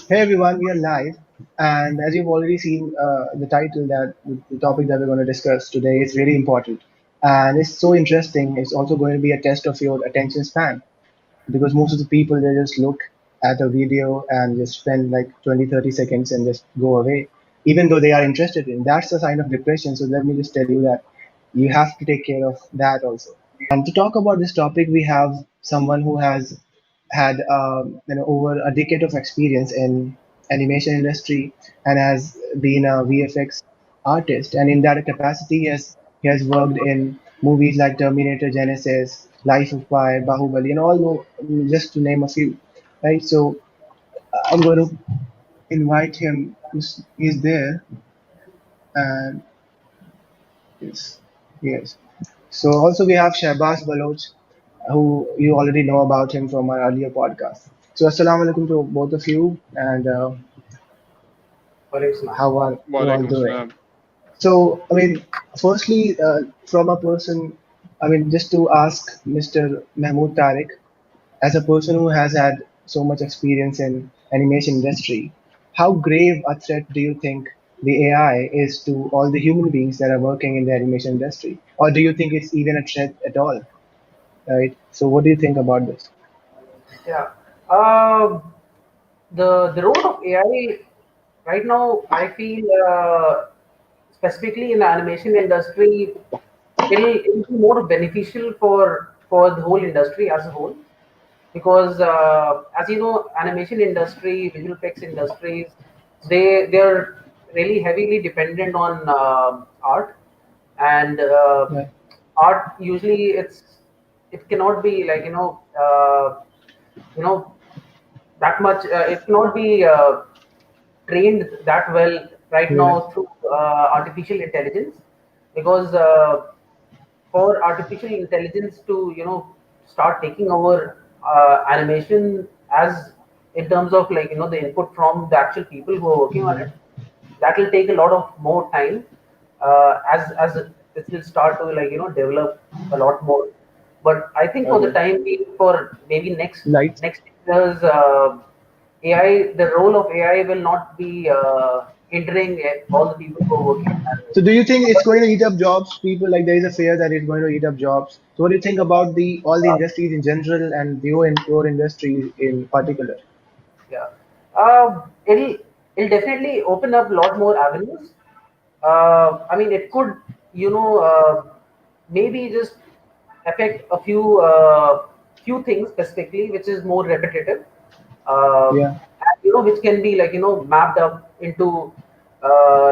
Hey everyone, we are live, and as you've already seen the title that the topic that we're going to discuss today is really important, and it's so interesting. It's also going to be a test of your attention span because most of the people they just look at a video and just spend like 20, 30 seconds and just go away, even though they are interested in. That's a sign of depression. So let me just tell you that you have to take care of that also. And to talk about this topic, we have someone who has had over a decade of experience in animation industry and has been a VFX artist. And in that capacity, he has worked in movies like Terminator Genesis, Life of Pi, Bahubali, and all just to name a few. Right. So I'm going to invite him. He's there, and yes, yes. So also we have Shahbaaz Baloch, who you already know about him from our earlier podcast. So assalamu alaikum to both of you, and how are you all Walaikum doing? Assalam. So I mean, firstly, from a person, I mean, just to ask Mr. Mahmood Tariq, as a person who has had so much experience in animation industry, how grave a threat do you think the AI is to all the human beings that are working in the animation industry, or do you think it's even a threat at all? Right. So what do you think about this? Yeah. Um the role of AI right now, I feel specifically in the animation industry, it'll be more beneficial for the whole industry as a whole because as you know, animation industry, visual effects industries, they're really heavily dependent on art and Right. art usually it cannot be like you know that much it cannot be trained that well right Right. now through artificial intelligence because for artificial intelligence to start taking over animation as in terms of like the input from the actual people who are working on it, that will take a lot of more time as it will start to like develop a lot more. But I think for the Okay. time being, for maybe Light. next years, AI, the role of AI will not be hindering all the people who are working on So do you think it's going to animation. eat up jobs? People like there is a fear that it's going to eat up jobs. So what do you think about the all the industries in general and your industry in particular? Yeah, it'll definitely open up a lot more avenues. I mean, it could maybe just affect a few things specifically, which is more repetitive, Yeah. and which can be like mapped up into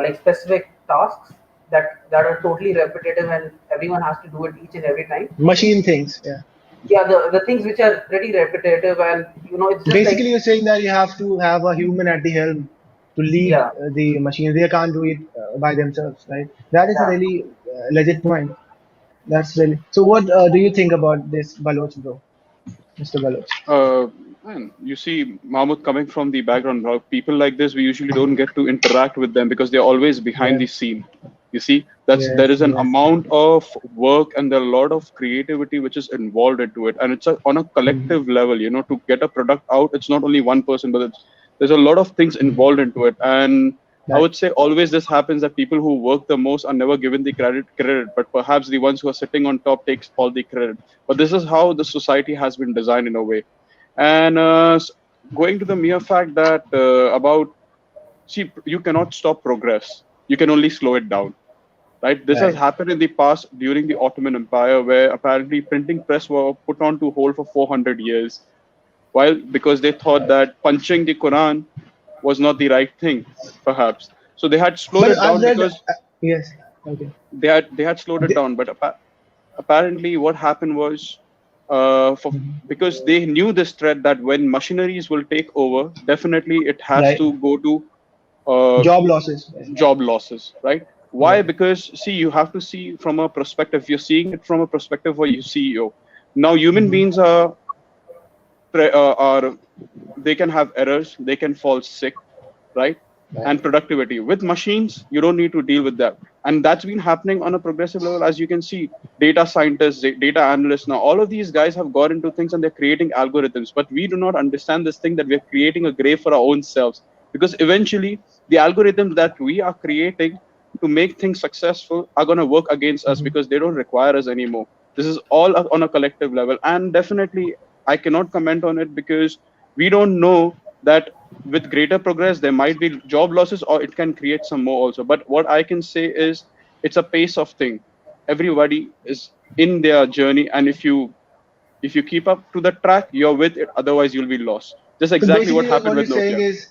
like specific tasks that are totally repetitive and everyone has to do it each and every time. Machine things. Yeah. Yeah, the things which are pretty repetitive and it's just Basically, like you're saying that you have to have a human at the helm to lead yeah, the machine. They can't do it by themselves, right? That is a yeah. really legit point. That's really. So what do you think about this, Baloch, bro, Mr. Baloch? Uh, man, you see, Mahmoud coming from the background, people like this, we usually don't get to interact with them because they're always behind Yeah. the scene. You see, there Yes. is an Yes. amount of work and there are a lot of creativity which is involved into it, and it's on a Mhm. collective level. To get a product out, it's not only one person, but there's a lot of things Mhm. involved into it, and I Right. would say always this happens that people who work the most are never given the credit, but perhaps the ones who are sitting on top takes all the credit. But this is how the society has been designed in a way. And going to the mere fact that about see, you cannot stop progress. You can only slow it down, right? This has Right. happened in the past during the Ottoman Empire, where apparently printing press were put on to hold for 400 years. While because they thought Right. that punching the Quran was not the right thing, perhaps. So they had slowed But it I've down read. because Yes. Okay. they had slowed it The- down. But apparently, what happened was for Mhm. because they knew this threat that when machineries will take over, definitely it has Right. to go to uh, Job losses. Right. job losses, right? Why? Right. Because see, you have to see from a perspective. You're seeing it from a perspective of your CEO. Now, human Mhm. beings are they can have errors, they can fall sick, right? Right. And productivity with machines, you don't need to deal with that. And that's been happening on a progressive level. As you can see, data scientists, data analysts, now all of these guys have got into things and they're creating algorithms, but we do not understand this thing that we're creating a grave for our own selves, because eventually the algorithms that we are creating to make things successful are going to work against us, Mhm. because they don't require us anymore. This is all on a collective level, and definitely I cannot comment on it, because we don't know that with greater progress there might be job losses, or it can create some more also. But what I can say is it's a pace of thing. Everybody is in their journey, and if you keep up to the track, you're with it, otherwise you'll be lost. Just So exactly what basically, happened what you're with saying Nokia. is,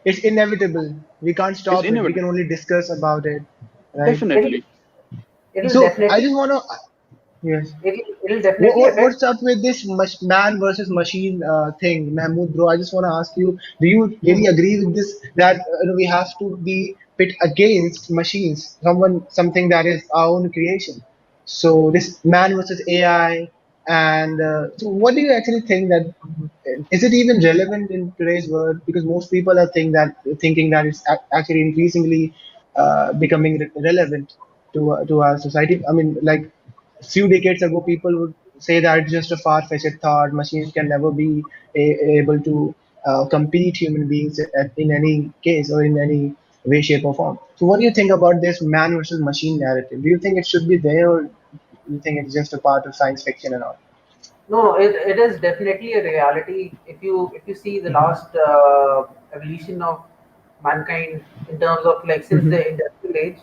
it's inevitable. We can't It's stop it. We can inevitable. only discuss about it, right? It'll Definitely. it'll So I definitely just want to, yes. it'll definitely affect. What's up with this man versus machine thing, Mahmood bro? I just want to ask you, do you really agree with this that we have to be pit against machines, something that is our own creation? So this man versus AI, and so what do you actually think that is it even relevant in today's world? Because most people are thinking that it's actually increasingly becoming relevant to our society. I mean, like few decades ago, people would say that it's just a far-fetched thought. Machines can never be able to compete human beings in any case or in any way, shape, or form. So, what do you think about this man versus machine narrative? Do you think it should be there, or do you think it's just a part of science fiction and all? No, it is definitely a reality. If you see the Hmm. last evolution of mankind in terms of like since Hmm. the industrial age,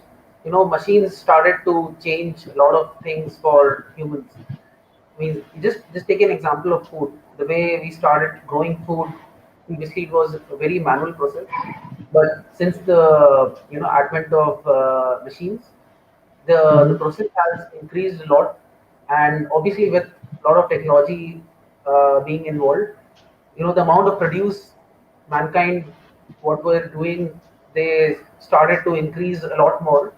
machines started to change a lot of things for humans. I mean, just take an example of food. The way we started growing food, previously it was a very manual process, but since the advent of machines, the Hmm. process has increased a lot, and obviously with a lot of technology being involved, the amount of produce mankind what we're doing, they started to increase a lot more.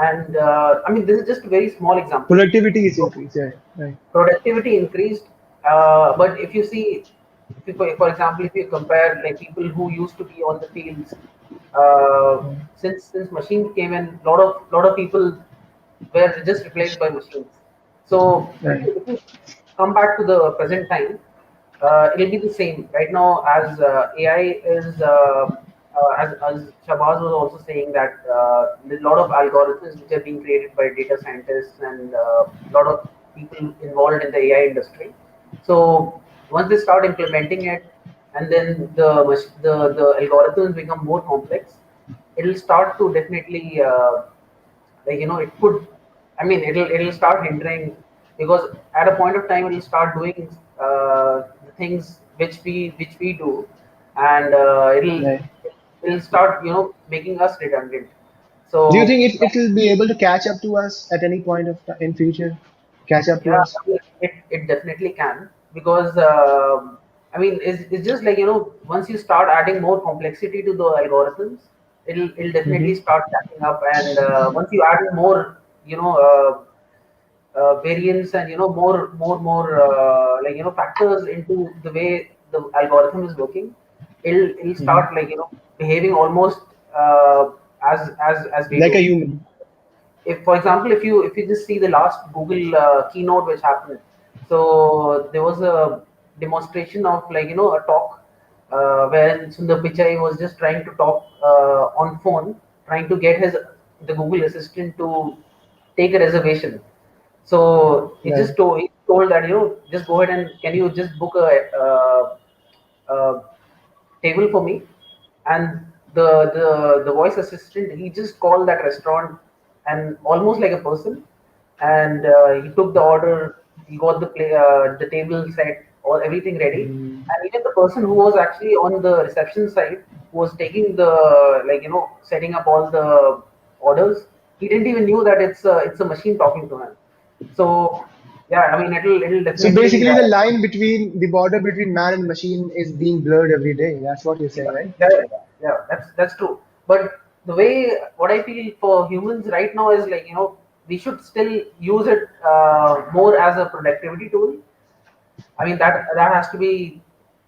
And I mean, this is just a very small example. Productivity is increased. Yeah, right. Productivity increased, but if you see, if you, for example, if you compare like people who used to be on the fields, since machines came in, lot of people were just replaced by machines. So Right. if you come back to the present time, it'll be the same. Right now, as AI is, as Shahbaaz was also saying that there's a lot of algorithms which are being created by data scientists and a lot of people involved in the AI industry. So once they start implementing it, and then the algorithms become more complex, it'll start to definitely like it could, I mean, it'll start hindering, because at a point of time it'll start doing the things which we do, and Right. it'll start making us redundant. Do you So think it will be able to catch up to us at any point of in future? Catch up to yeah, us? I mean, it definitely can, because I mean, it's just like once you start adding more complexity to the algorithms, it'll definitely Hmm. start catching up, and once you add more variance and more factors into the way the algorithm is working, it'll Hmm. start like behaving almost uh, as we Like a do. human. If for example, if you just see the last Google keynote which happened, so there was a demonstration of like a talk where Sundar Pichai was just trying to talk on phone, trying to get the Google Assistant to take a reservation. So Right. he told that just go ahead and can you just book a table for me, and the voice assistant, he just called that restaurant and almost like a person, and he took the order, he got the table set or everything ready, Mm. and even the person who was actually on the reception side, who was taking the like setting up all the orders, he didn't even knew that it's a machine talking to him. So yeah, I mean, it'll So definitely basically, the line between the border between man and machine is being blurred every day. That's what you're saying, right? yeah, yeah, that's true. But the way what I feel for humans right now is like we should still use it more as a productivity tool. I mean, that has to be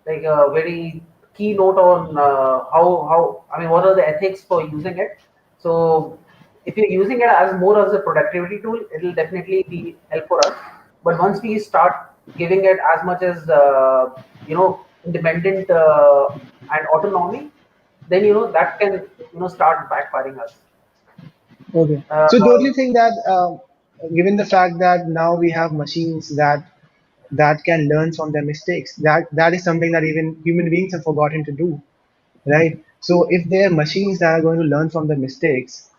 like a very key note on how I mean what are the ethics for using it. So if you're using it as more as a productivity tool, it'll definitely be help for us. But once we start giving it as much as independent and autonomy, then that can start backfiring us. Okay. Uh, So don't you think that, given the fact that now we have machines that can learn from their mistakes, that is something that even human beings have forgotten to do, right? So if there are machines that are going to learn from the mistakes,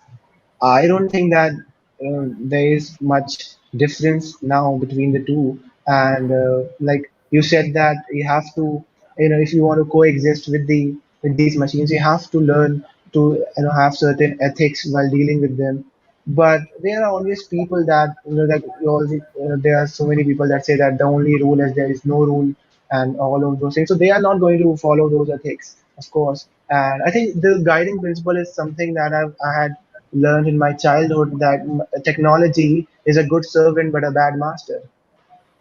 I don't think that there is much difference now between the two. And like you said that you have to, if you want to coexist with these machines, you have to learn to have certain ethics while dealing with them. But there are always people that that you always, there are so many people that say that the only rule is there is no rule and all of those things. So they are not going to follow those ethics, of course. And I think the guiding principle is something that I had learned in my childhood, that technology is a good servant but a bad master,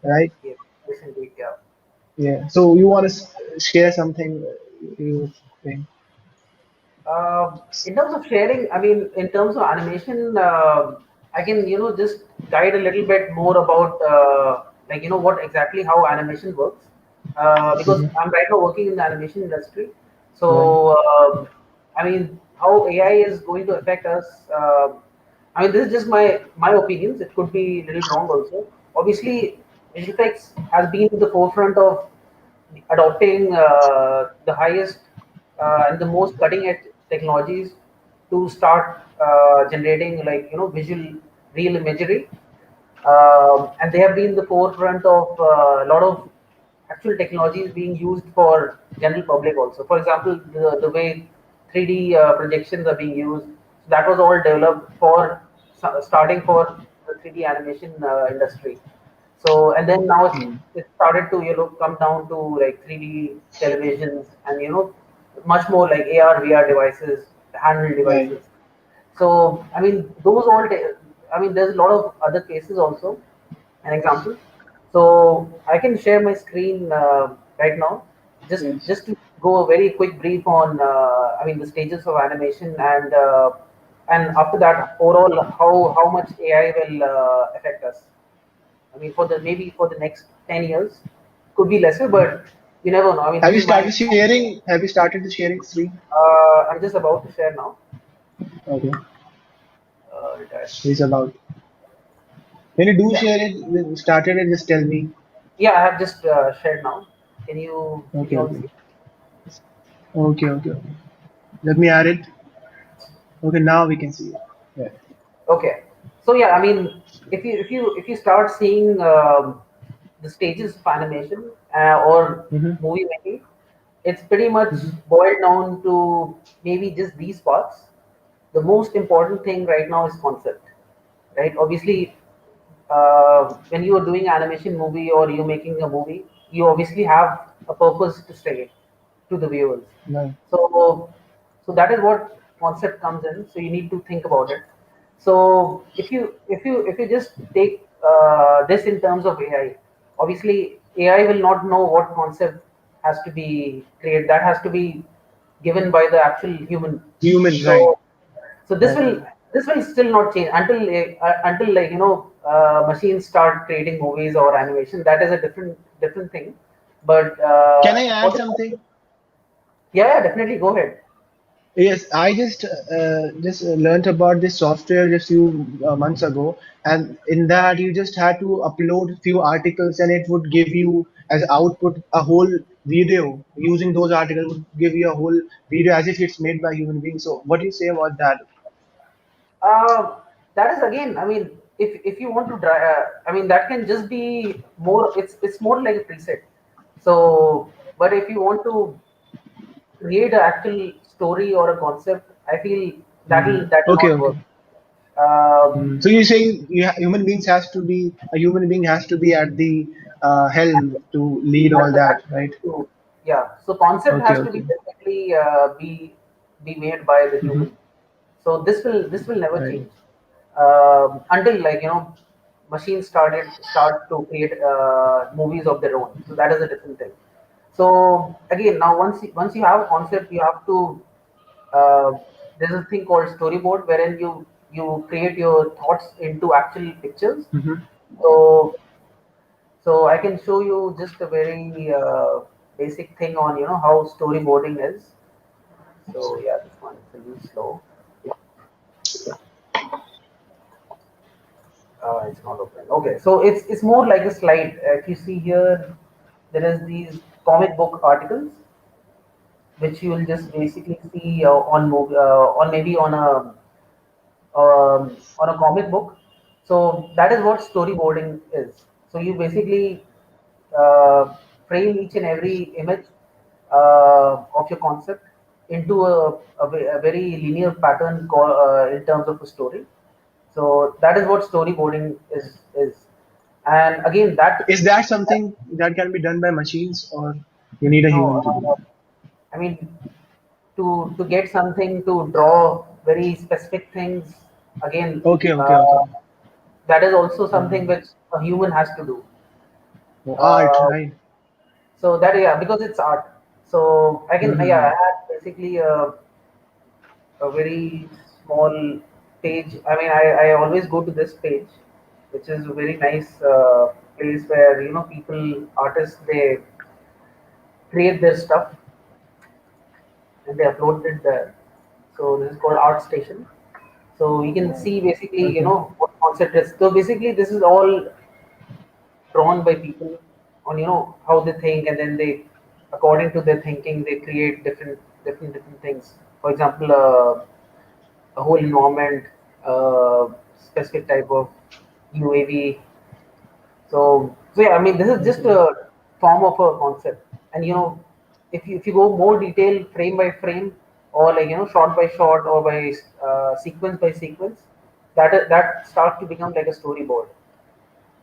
right? yeah, yes, indeed, yeah. Yeah. So you want to share something? You think? In terms of sharing, I mean, in terms of animation, I can just guide a little bit more about what exactly how animation works, because Hmm. I'm right now working in the animation industry. Right. So I mean, how AI is going to affect us. I mean, this is just my opinions. It could be a little wrong also. Obviously, VFX has been in the forefront of adopting the highest and the most cutting edge technologies to start generating visual real imagery, and they have been the forefront of a lot of actual technologies being used for general public also. For example, the way 3D projections are being used, that was all developed for starting for the 3D animation industry. So and then now Mm. it started to come down to like 3D televisions and much more like AR VR devices, handheld Right. devices. So I mean those all. I mean there's a lot of other cases also. An example. So I can share my screen right now. Yes. Just to go a very quick brief on I mean the stages of animation and after that overall how much AI will affect us. I mean, for the maybe for the next 10 years, could be lesser, but you never know. I mean, Have this you is my. started sharing? Have you started the sharing screen? I'm just about to share now. Okay. Entire It's screen. about. When you do Yeah, share it, started it, just tell me. yeah. I have just shared now. Can Okay. you all Okay. see? Okay. Okay. Okay. Let me add it. Okay. Now we can see it. Yeah. Okay. So yeah, I mean, if you start seeing the stages of animation or Mm-hmm. movie making, it's pretty much Mm-hmm. boiled down to maybe just these parts. The most important thing right now is concept, right? Obviously, when you are doing animation movie or you're making a movie, you obviously have a purpose to say to the viewers. Right. So, so that is what concept comes in. So you need to think about it. So if you just take this in terms of AI, obviously AI will not know what concept has to be created. That has to be given by the actual human. Human. Right. So so this Right. will this will still not change until like machines start creating movies or animation. That is a different thing. But Can I for add the something? yeah, definitely go ahead. Yes, I just learned about this software just few months ago, and in that you just had to upload few articles, and it would give you as output a whole video. Using those articles would give you a whole video as if it's made by human beings. So, what do you say about that? Uh, that is again, I mean, if you want to I mean, that can just be more. It's more like a preset. So, but if you want to create an actual story or a concept, I feel Hmm. that will Okay, not okay. work. Um, So you're saying human beings has to be a human being has to be at the helm to lead all that, right? yeah. So concept Okay, has to be okay. definitely be made by the Hmm. human. So this will never Right. change until machines start to create movies of their own. So that is a different thing. So again, now once you have a concept, you have to uh, there's a thing called storyboard wherein you you create your thoughts into actual pictures. Hmm. So so I can show you just a very basic thing on how storyboarding is. So yeah, this one is a little slow. It's not open. Okay, so it's more like a slide. If you see here, there is these comic book articles which you will just basically see on maybe on a comic book. So that is what storyboarding is. So you basically uh, frame each and every image of your concept into a very linear pattern in terms of a story. So that is what storyboarding is. And again, that Is that something that can be done by machines, or you need a no, human to do that? I mean to get something to draw very specific things again. Okay, okay, okay. Uh, that is also something Mm. which a human has to do. Oh, art, Uh, right? so that yeah, because it's art. So I can yeah, I Hmm. had basically a very small page. I mean, I always go to this page, which is a very nice place where people, artists, they create their stuff and they upload it there. So this is called Art Station. So you can see basically Okay. what concept is. So basically, this is all drawn by people on how they think, and then they, according to their thinking, they create different things. For example, a whole environment, specific type of UAV. So yeah, I mean, this is just Okay. a form of a concept. And if you go more detail, frame by frame, or like shot by shot, or by sequence, that starts to become like a storyboard.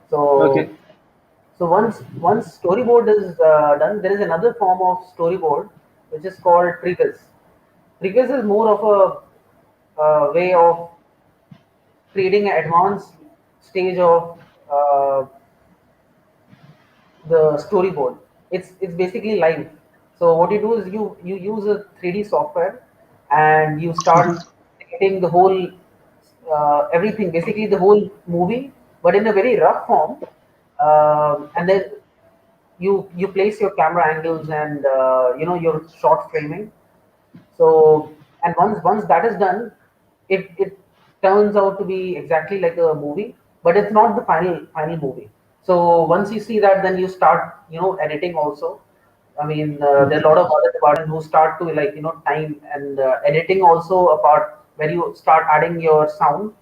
So Okay. once storyboard is done, there is another form of storyboard which is called triggers. Triggers is more of a way of creating an advanced stage of uh, the storyboard. It's basically live. So what you do is you use a 3D software and you start creating the whole everything, basically the whole movie, but in a very rough form. And then you place your camera angles and your shot framing. So and once that is done, it turns out to be exactly like a movie, but it's not the final movie. So once you see that, then you start editing also. I mean, there are a lot of other departments who start to like time and editing also a part where you start adding your sound,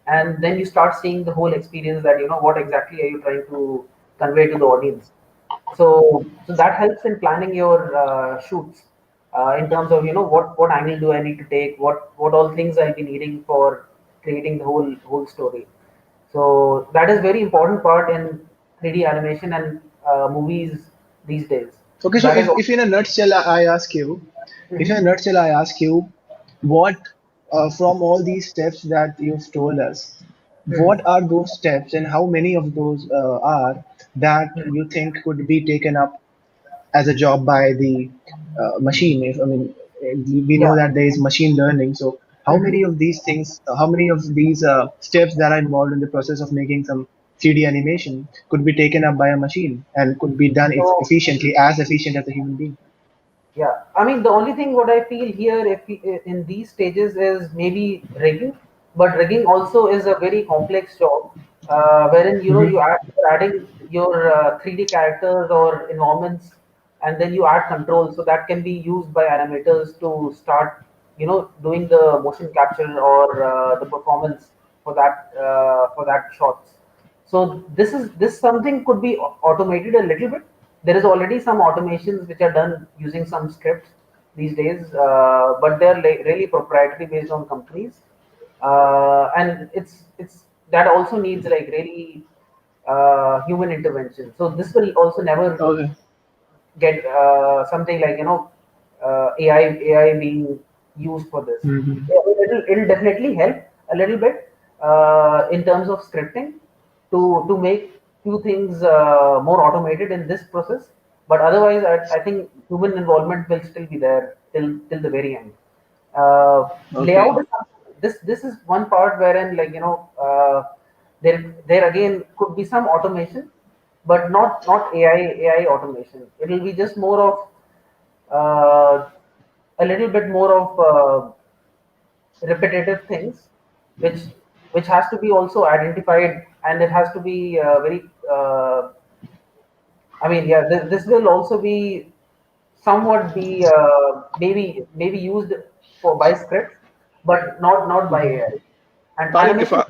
and then you start seeing the whole experience that what exactly are you trying to convey to the audience. So that helps in planning your shoots in terms of what angle do I need to take, what all things I'll be needing for creating the whole story. So that is very important part in 3D animation and movies these days. Okay. So So that is if in a nutshell I ask you, if in a Mhm. nutshell I ask you, what from all these steps that you've told us, what Mhm. are those steps and how many of those are that you think could be taken up as a job by the machine? If I mean, we know Yeah. that there is machine learning. So how many Mhm. of these things, how many of these steps that are involved in the process of making some 3D animation could be taken up by a machine and could be done So efficiently, as efficient as a human being? yeah, I mean the only thing what I feel here, if in these stages, is maybe rigging, but rigging also is a very complex job, wherein Hmm. you're adding your 3D characters or environments, and then you add controls, so that can be used by animators to start doing the motion capture or the performance for that shots. So this something could be automated a little bit. There is already some automations which are done using some scripts these days, but they're really proprietary based on companies, and it's that also needs like really human intervention. So this will also never Okay. get something like AI being used for this. Hmm. Yeah, it'll definitely help a little bit in terms of scripting to make few things more automated in this process. But otherwise, I think human involvement will still be there till the very end. Layout Okay. is something. this is one part wherein, like, there again could be some automation, but not AI automation. It will be just more of a little bit more of repetitive things, which which has to be also identified, and it has to be very I mean, yeah, this will also be somewhat be maybe used for by scripts, but not by AI. And Tariq, if animation, I,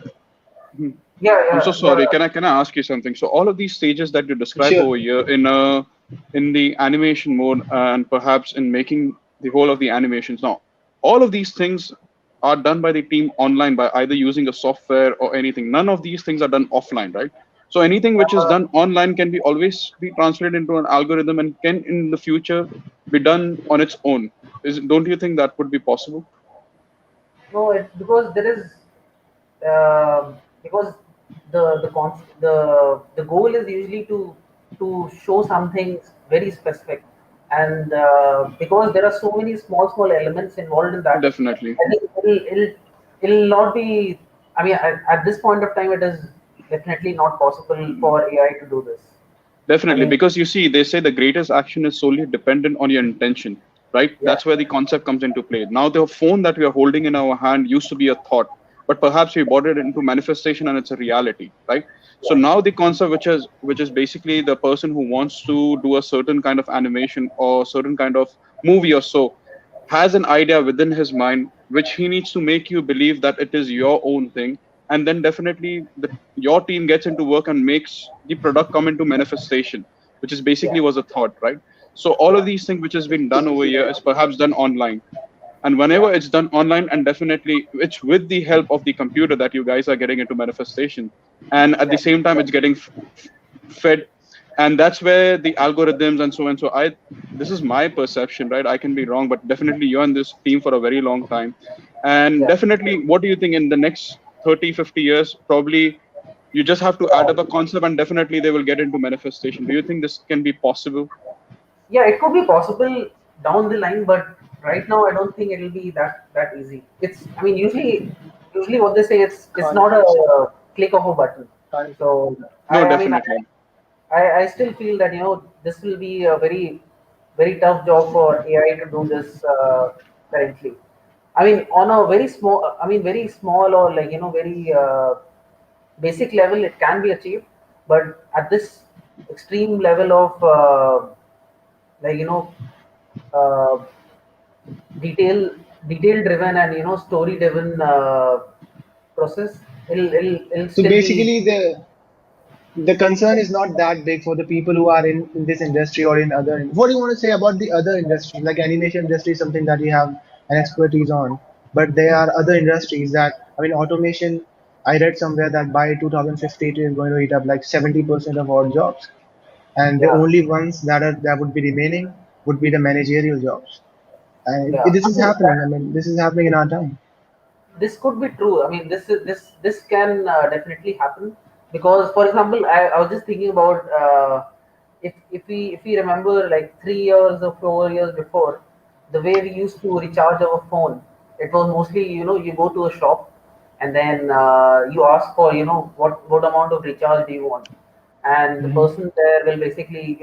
hmm, yeah, I'm so yeah, sorry. Can I ask you something? So all of these stages that you describe Sure. over here in the animation mode and perhaps in making the whole of the animations now, all of these things are done by the team online by either using a software or anything. None of these things are done offline, right? So anything which is uh, done online can be always be translated into an algorithm and can in the future be done on its own. Don't you think that would be possible? no, because there is because the goal is usually to show something very specific, and because there are so many small elements involved in that, Definitely. I think it'll not be. I mean, at this point of time, it is definitely not possible for AI to do this. I Definitely, mean, because you see, they say the greatest action is solely dependent on your intention, right? yeah, That's where the concept comes into play. Now, the phone that we are holding in our hand used to be a thought, but perhaps we brought it into manifestation and it's a reality, right? So yeah, now the concept, which is basically the person who wants to do a certain kind of animation or certain kind of movie or so, has an idea within his mind which he needs to make you believe that it is your own thing, and then definitely your team gets into work and makes the product come into manifestation, which is yeah, basically was a thought, right? So all of yeah, these things which has been done over here is perhaps done online, and yeah, whenever it's done online, and definitely it's with the help of the computer that you guys are getting into manifestation, and at the yeah, same time it's getting fed, and that's where the algorithms and so on. So I, this is my perception, right? I can be wrong, but definitely you're in this team for a very long time, and yeah. definitely what do you think in the next 30, 50 years? Probably you just have to add up a concept and definitely they will get into manifestation. Do you think this can be possible? Yeah, it could be possible down the line, but right now I don't think it'll be that easy. It's, I mean, usually what they say, it's Khan, not a click of a button. Khan. So No, I mean, definitely. I still feel that, this will be a very tough job for AI to do this currently. I mean, on a very small, I mean, very small, or, like, very basic level, it can be achieved, but at this extreme level of like, uh, detail detail driven, and, story driven process, it'll So still be. basically, the concern is not that big for the people who are in this industry or in other. What do you want to say about the other industries? Like animation industry is something that we have an expertise on, but there are other industries that, I mean, automation. I read somewhere that by 2050 it is going to eat up like 70% of all jobs, and the Yeah, only ones that would be remaining would be the managerial jobs. And yeah, this I is mean, happening. I mean, this is happening in our time. this could be true. I mean, this can definitely happen, because, for example, I was just thinking about, if we remember, like, 3 years or 4 years before, the way we used to recharge our phone, it was mostly, you go to a shop, and then you ask for, what amount of recharge do you want, and the Hmm. person there will basically,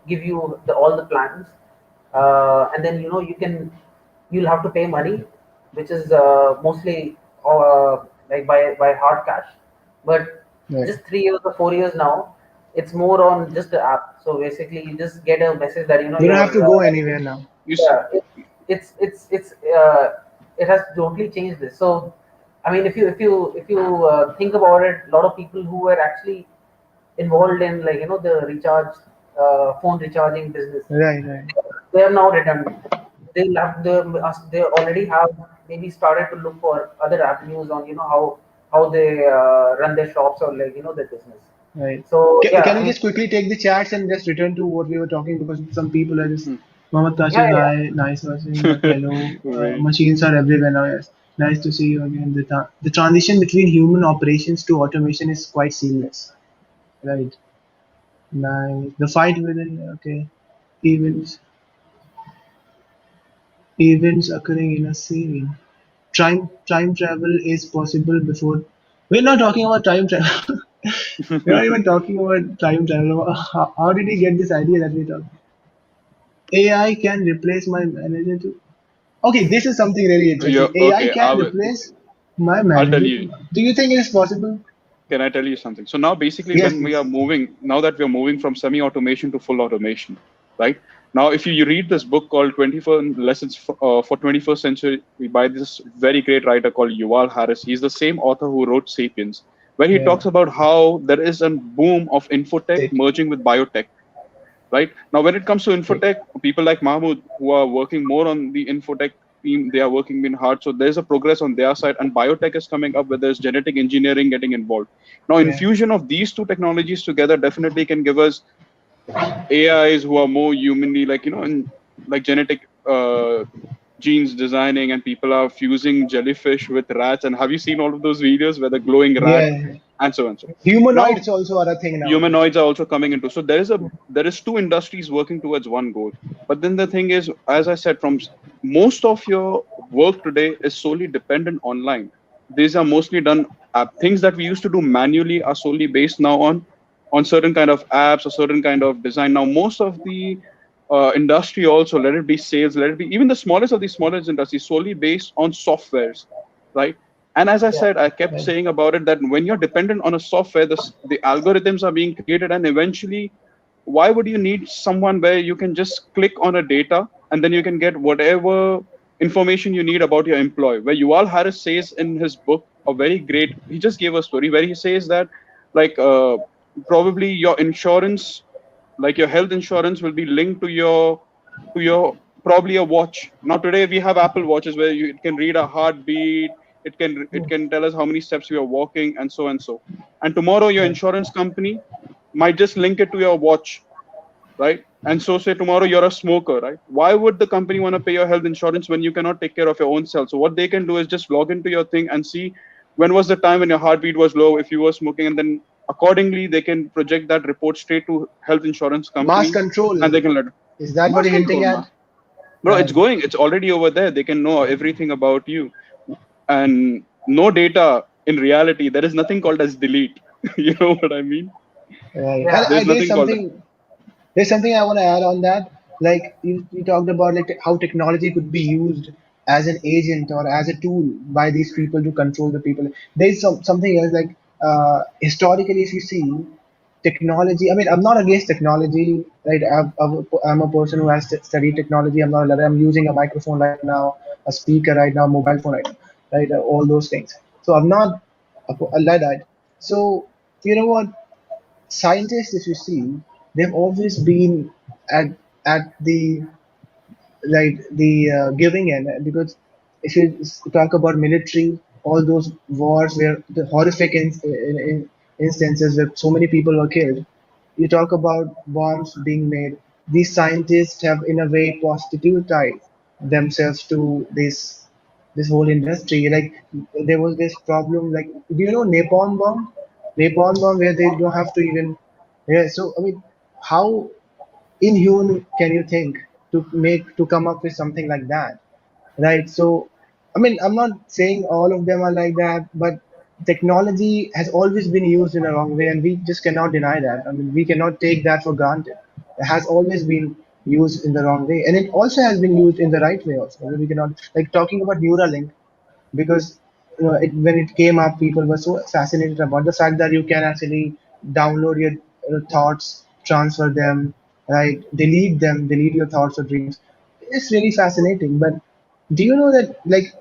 give you all the plans, and then, you'll have to pay money, which is mostly like by hard cash. But Right. just 3 years or 4 years now, it's more on just the app. So basically, you just get a message that, You don't have to your go anywhere now. You see, yeah, it has totally changed this. So, I mean, if you think about it, a lot of people who were actually involved in, like, the recharge phone recharging business, Right, right. they are now redundant. They already have maybe started to look for other avenues on, how they run their shops, or, like, their business. Right. So yeah, Can I we mean, just quickly take the chats and just return to what we were talking, because some people are just hmm. Mohammed yeah, Kashif, yeah, hi, nice watching, but hello. Right. Machines are everywhere now, yes. Nice to see you again. The transition between human operations to automation is quite seamless. Right. Nice. The fight within, okay. Events events occurring in a scene. time travel is possible before. We're not talking about time travel. We're not even talking about time travel. How did he get this idea that we talk? AI can replace my manager too. Okay, this is something really Yeah, interesting. AI okay. can replace my I'll tell manager you. too. Do you think it is possible? Can I tell you something? So now, basically, Yes, when we are please. moving, now that we are moving from semi-automation to full automation, right? Now, if you read this book called 24 Lessons for 21st Century by this very great writer called Yuval Harris, he's the same author who wrote *Sapiens*, where he Yeah. talks about how there is a boom of infotech Take. merging with biotech, right? Now, when it comes to Take. infotech, people like Mahmood who are working more on the infotech team, they are working in hard. So there's a progress on their side, and biotech is coming up where there's genetic engineering getting involved. Now, Yeah. infusion of these two technologies together definitely can give us AIs who are more humanly, like in like genetic genes designing, and people are fusing jellyfish with rats. And have you seen all of those videos where the glowing rat Yeah. and so on? So now Humanoids also are a thing nowadays. humanoids are also coming into, so there is two industries working towards one goal. But then the thing is, as I said, most of your work today is solely dependent online. These are mostly done things that we used to do manually are solely based now on certain kind of apps or certain kind of design. Now most of the industry, also, let it be sales, let it be even the smallest of the smallest industries, solely based on softwares, right? And as I Yeah. said, I kept Right. saying about it that when you're dependent on a software, the algorithms are being created, and eventually, why would you need someone where you can just click on a data and then you can get whatever information you need about your employee? Where Yuval Harris says in his book, a very great, he just gave a story where he says that, like, probably your insurance, like your health insurance, will be linked to your probably a watch. Now today we have Apple watches where it can read our heartbeat, it can tell us how many steps we are walking, and so and so. And tomorrow your Yeah. insurance company might just link it to your watch, right? And so say tomorrow you're a smoker, right? Why would the company want to pay your health insurance when you cannot take care of your own self? So what they can do is just log into your thing and see when was the time when your heartbeat was low, if you were smoking, and then accordingly they can project that report straight to health insurance Mass companies, and control. they can let Is that what mass you're hinting control, man. at? Bro, it's Right. going, it's already over there. They can know everything about you. And no data in reality, there is nothing called as delete. You know what I mean? Right. And Yeah. There's nothing called that. there's something I want to add on that. Like you talked about like how technology could be used as an agent or as a tool by these people to control the people. There's something else like historically, if you see technology. I mean, I'm not against technology, right? I'm a person who has studied technology. I'm not. I'm using a microphone right now, a speaker right now, mobile phone right now, right? All those things. So I'm not like that. So you know what? Scientists, if you see, they've always been at the giving end because if you talk about military, all those wars where the horrific instances where so many people were killed, you talk about bombs being made. These scientists have, in a way, prostitutized themselves to this whole industry. Like there was this problem. Like, do you know napalm bomb? Napalm bomb, where they don't have to even. Yeah. So I mean, how inhuman can you think to come up with something like that, right? So I mean, I'm not saying all of them are like that, but technology has always been used in a wrong way, and we just cannot deny that. I mean, we cannot take that for granted. It has always been used in the wrong way, and it also has been used in the right way also. I mean, we cannot, like, talking about Neuralink, because when it came up, people were so fascinated about the fact that you can actually download your thoughts, transfer them, right? Delete your thoughts or dreams. It's really fascinating. But do you know that, like,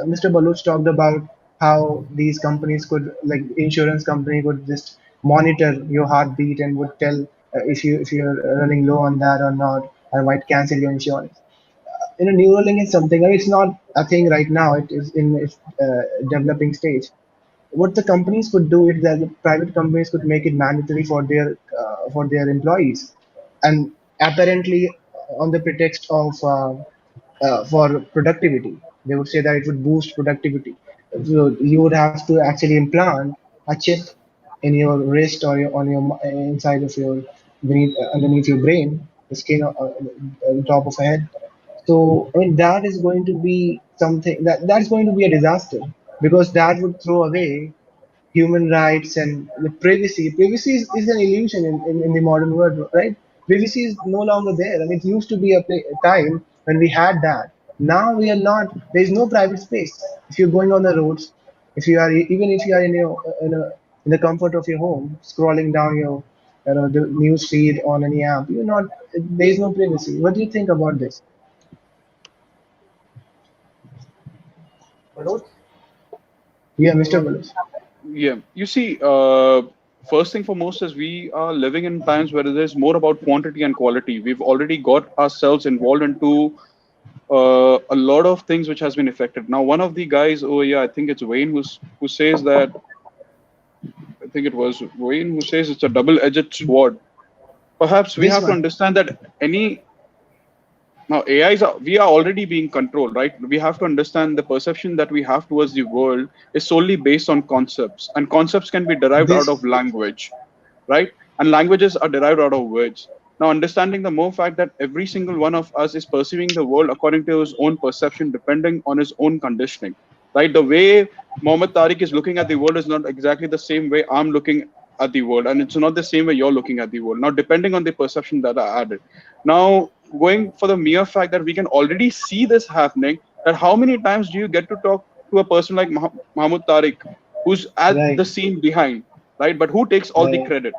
Mr. Baloch talked about how these companies could, like, insurance company could just monitor your heartbeat and would tell if you're running low on that or not, or might cancel your insurance. Neuralink is something. I mean, it's not a thing right now. It is in its developing stage. What the companies could do is that the private companies could make it mandatory for their employees, and apparently on the pretext of for productivity, they would say that it would boost productivity. So you would have to actually implant a chip in your wrist or on your inside of your underneath your brain, the skin on top of your head, So I mean that is going to be something that's going to be a disaster because that would throw away human rights and the privacy. Privacy is an illusion in the modern world, right? Privacy is no longer there. I mean, it used to be a time when we had that. Now we are not. There is no private space. If you're going on the roads, if you are even if you are in the comfort of your home, scrolling down your the news feed on any app, you're not. There is no privacy. What do you think about this? Baloch, Yeah, you Mr. want Bullis. Yeah, you see, first thing foremost is we are living in times where there's more about quantity and quality. We've already got ourselves involved into a lot of things which has been affected. Now, one of the guys, oh yeah, I think it's Wayne who says that. I think it was Wayne who says it's a double-edged sword. Perhaps we This have to one. understand that any now AIs are, we are already being controlled, right? We have to understand the perception that we have towards the world is solely based on concepts, and concepts can be derived out of This. language, right? And languages are derived out of words. Now, understanding the more fact that every single one of us is perceiving the world according to his own perception, depending on his own conditioning, right? The way Mohammed Tariq is looking at the world is not exactly the same way I'm looking at the world, and it's not the same way you're looking at the world. Now, depending on the perception that I added. Now, going for the mere fact that we can already see this happening, that how many times do you get to talk to a person like Mahmoud Tariq, who's at Right. the scene behind, right? But who takes all the Right. credit,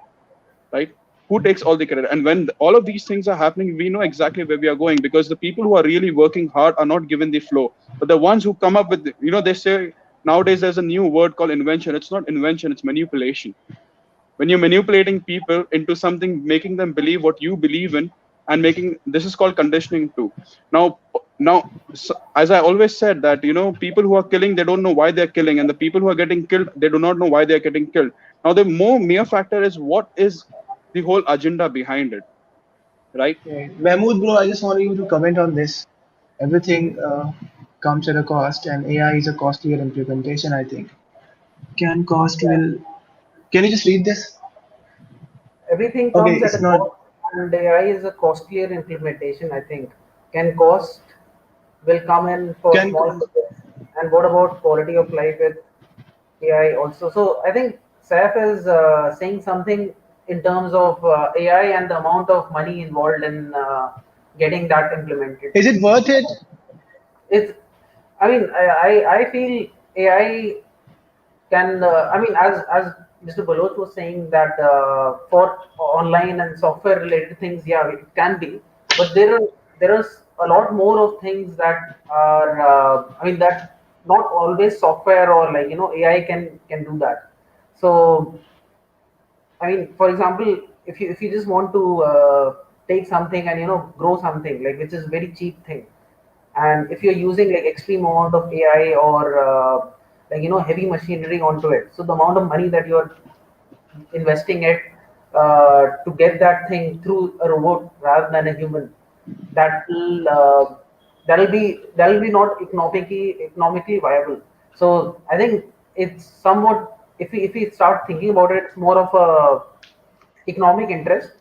right? Who takes all the credit? And when all of these things are happening, we know exactly where we are going because the people who are really working hard are not given the flow. But the ones who come up with, they say nowadays there's a new word called invention. It's not invention, it's manipulation. When you're manipulating people into something, making them believe what you believe in, and making this is called conditioning too. Now, as I always said that people who are killing, they don't know why they're killing, and the people who are getting killed, they do not know why they're getting killed. Now the more mere factor is what is the whole agenda behind it, right? Okay. Mahmood, bro, I just want you to comment on this. Everything comes at a cost, and AI is a costlier implementation, I think. Can cost yeah, will. Can you just read this? everything Okay, comes at a it's not. cost, and AI is a costlier implementation, I think. Can cost will come in for Can small projects. And what about quality of life with AI also? So I think Saif is saying something in terms of AI and the amount of money involved in getting that implemented. is it worth it? It's, I mean, I feel AI can, I mean, as Mr. Baloch was saying that for online and software related things, yeah, it can be, but there is a lot more of things that are, I mean, that not always software or like AI can do that. So I mean, for example, if you just want to take something and grow something like which is very cheap thing, and if you're using like extreme amount of AI or like heavy machinery onto it, so the amount of money that you're investing it to get that thing through a robot rather than a human, that will that'll be not economically viable. So I think it's somewhat, if we start thinking about it, it's more of a economic interest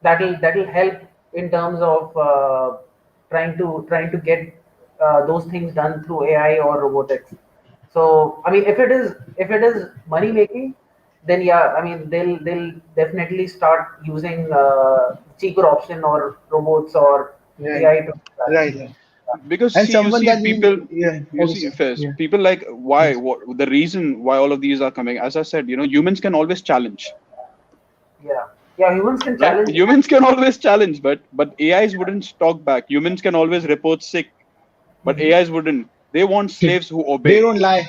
that'll help in terms of trying to get those things done through AI or robotics. So I mean, if it is money making, then yeah, I mean they'll definitely start using cheaper option or robots or Right, AI to do that. right, right. Because And see, you someone see that people, we, yeah, you okay, see sir. first Yeah, people like why, yes. what the reason why all of these are coming. As I said, humans can always challenge, Yeah, yeah, humans can right? challenge. Humans can always challenge, but AIs wouldn't talk back. Humans can always report sick, but Mhm. AIs wouldn't. They want slaves who They obey. don't lie.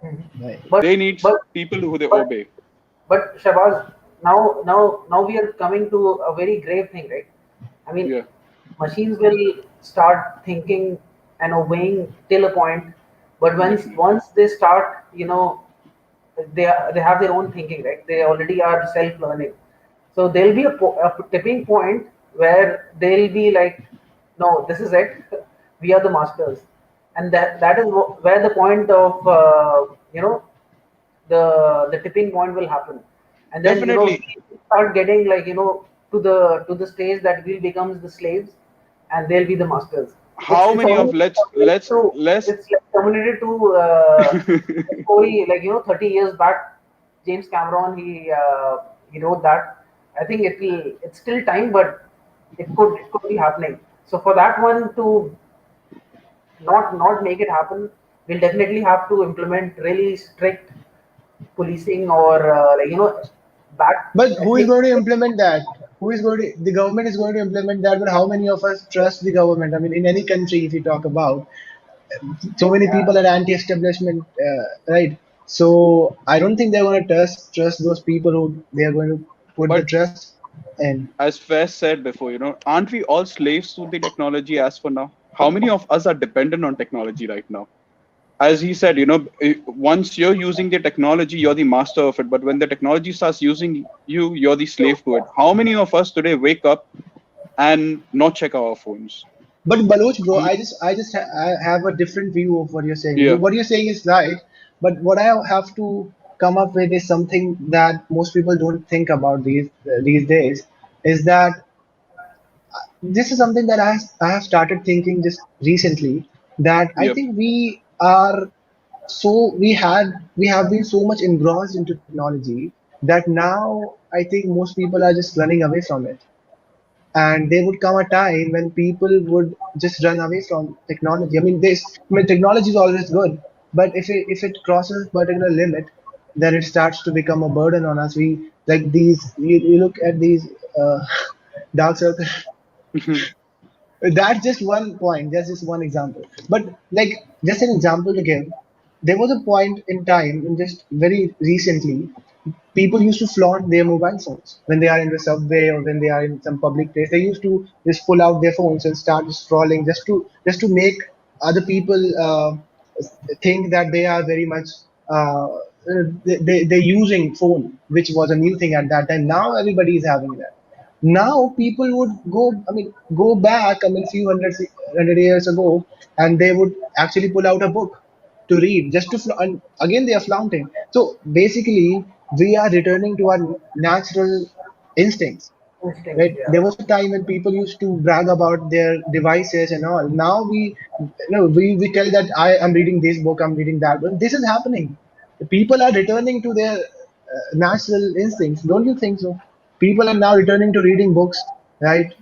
Mhm. Right. but They need but people who they but obey. But Shabazz, now we are coming to a very grave thing, right? I mean, Yeah, machines will start thinking and obeying till a point, but definitely. once they start, they have their own thinking, right? They already are self-learning, so there'll be a tipping point where they'll be like, no, this is it, we are the masters, and that is where the point of the tipping point will happen, and then Definitely. we start getting like to the stage that we becomes the slaves and they'll be the masters. How it's many of almost let's it's like terminated to a story like 30 years back. James Cameron he wrote that. I think it's still time, but it could be happening. So for that one to not make it happen, we'll definitely have to implement really strict policing or back But who is ethnic. going to implement that? Who is going to? The government is going to implement that. But how many of us trust the government? I mean, in any country, if you talk about, so many people are anti-establishment, right? So I don't think they're going to trust those people who they are going to put the but trust in. as Faiz said before, aren't we all slaves to the technology as for now? How many of us are dependent on technology right now? As he said, once you're using the technology, you're the master of it. But when the technology starts using you, you're the slave to it. How many of us today wake up and not check our phones? But Baloch, bro, Mm, I have a different view of what you're saying. Yeah, What you're saying is right, but what I have to come up with is something that most people don't think about these days. Is that this is something that I have started thinking just recently. That I yeah. think we have been so much engrossed into technology that now I think most people are just running away from it, and there would come a time when people would just run away from technology. I mean, technology is always good, but if it crosses a particular limit, then it starts to become a burden on us. We like these. You look at these uh, dark circles. That's just one point. That's just one example. But like, just an example to give, there was a point in time, in just very recently, people used to flaunt their mobile phones when they are in the subway or when they are in some public place. They used to just pull out their phones and start scrolling just to make other people think that they are very much they're using phone, which was a new thing at that time. Now everybody is having that. Now people would go back, few hundred years ago, and they would actually pull out a book to read, just and again they are flaunting. So basically, we are returning to our natural instincts, Instincts, right? yeah. There was a time when people used to brag about their devices and all. Now we tell that I am reading this book, I'm reading that book. This is happening. People are returning to their natural instincts. Don't you think so? People are now returning to reading books, right?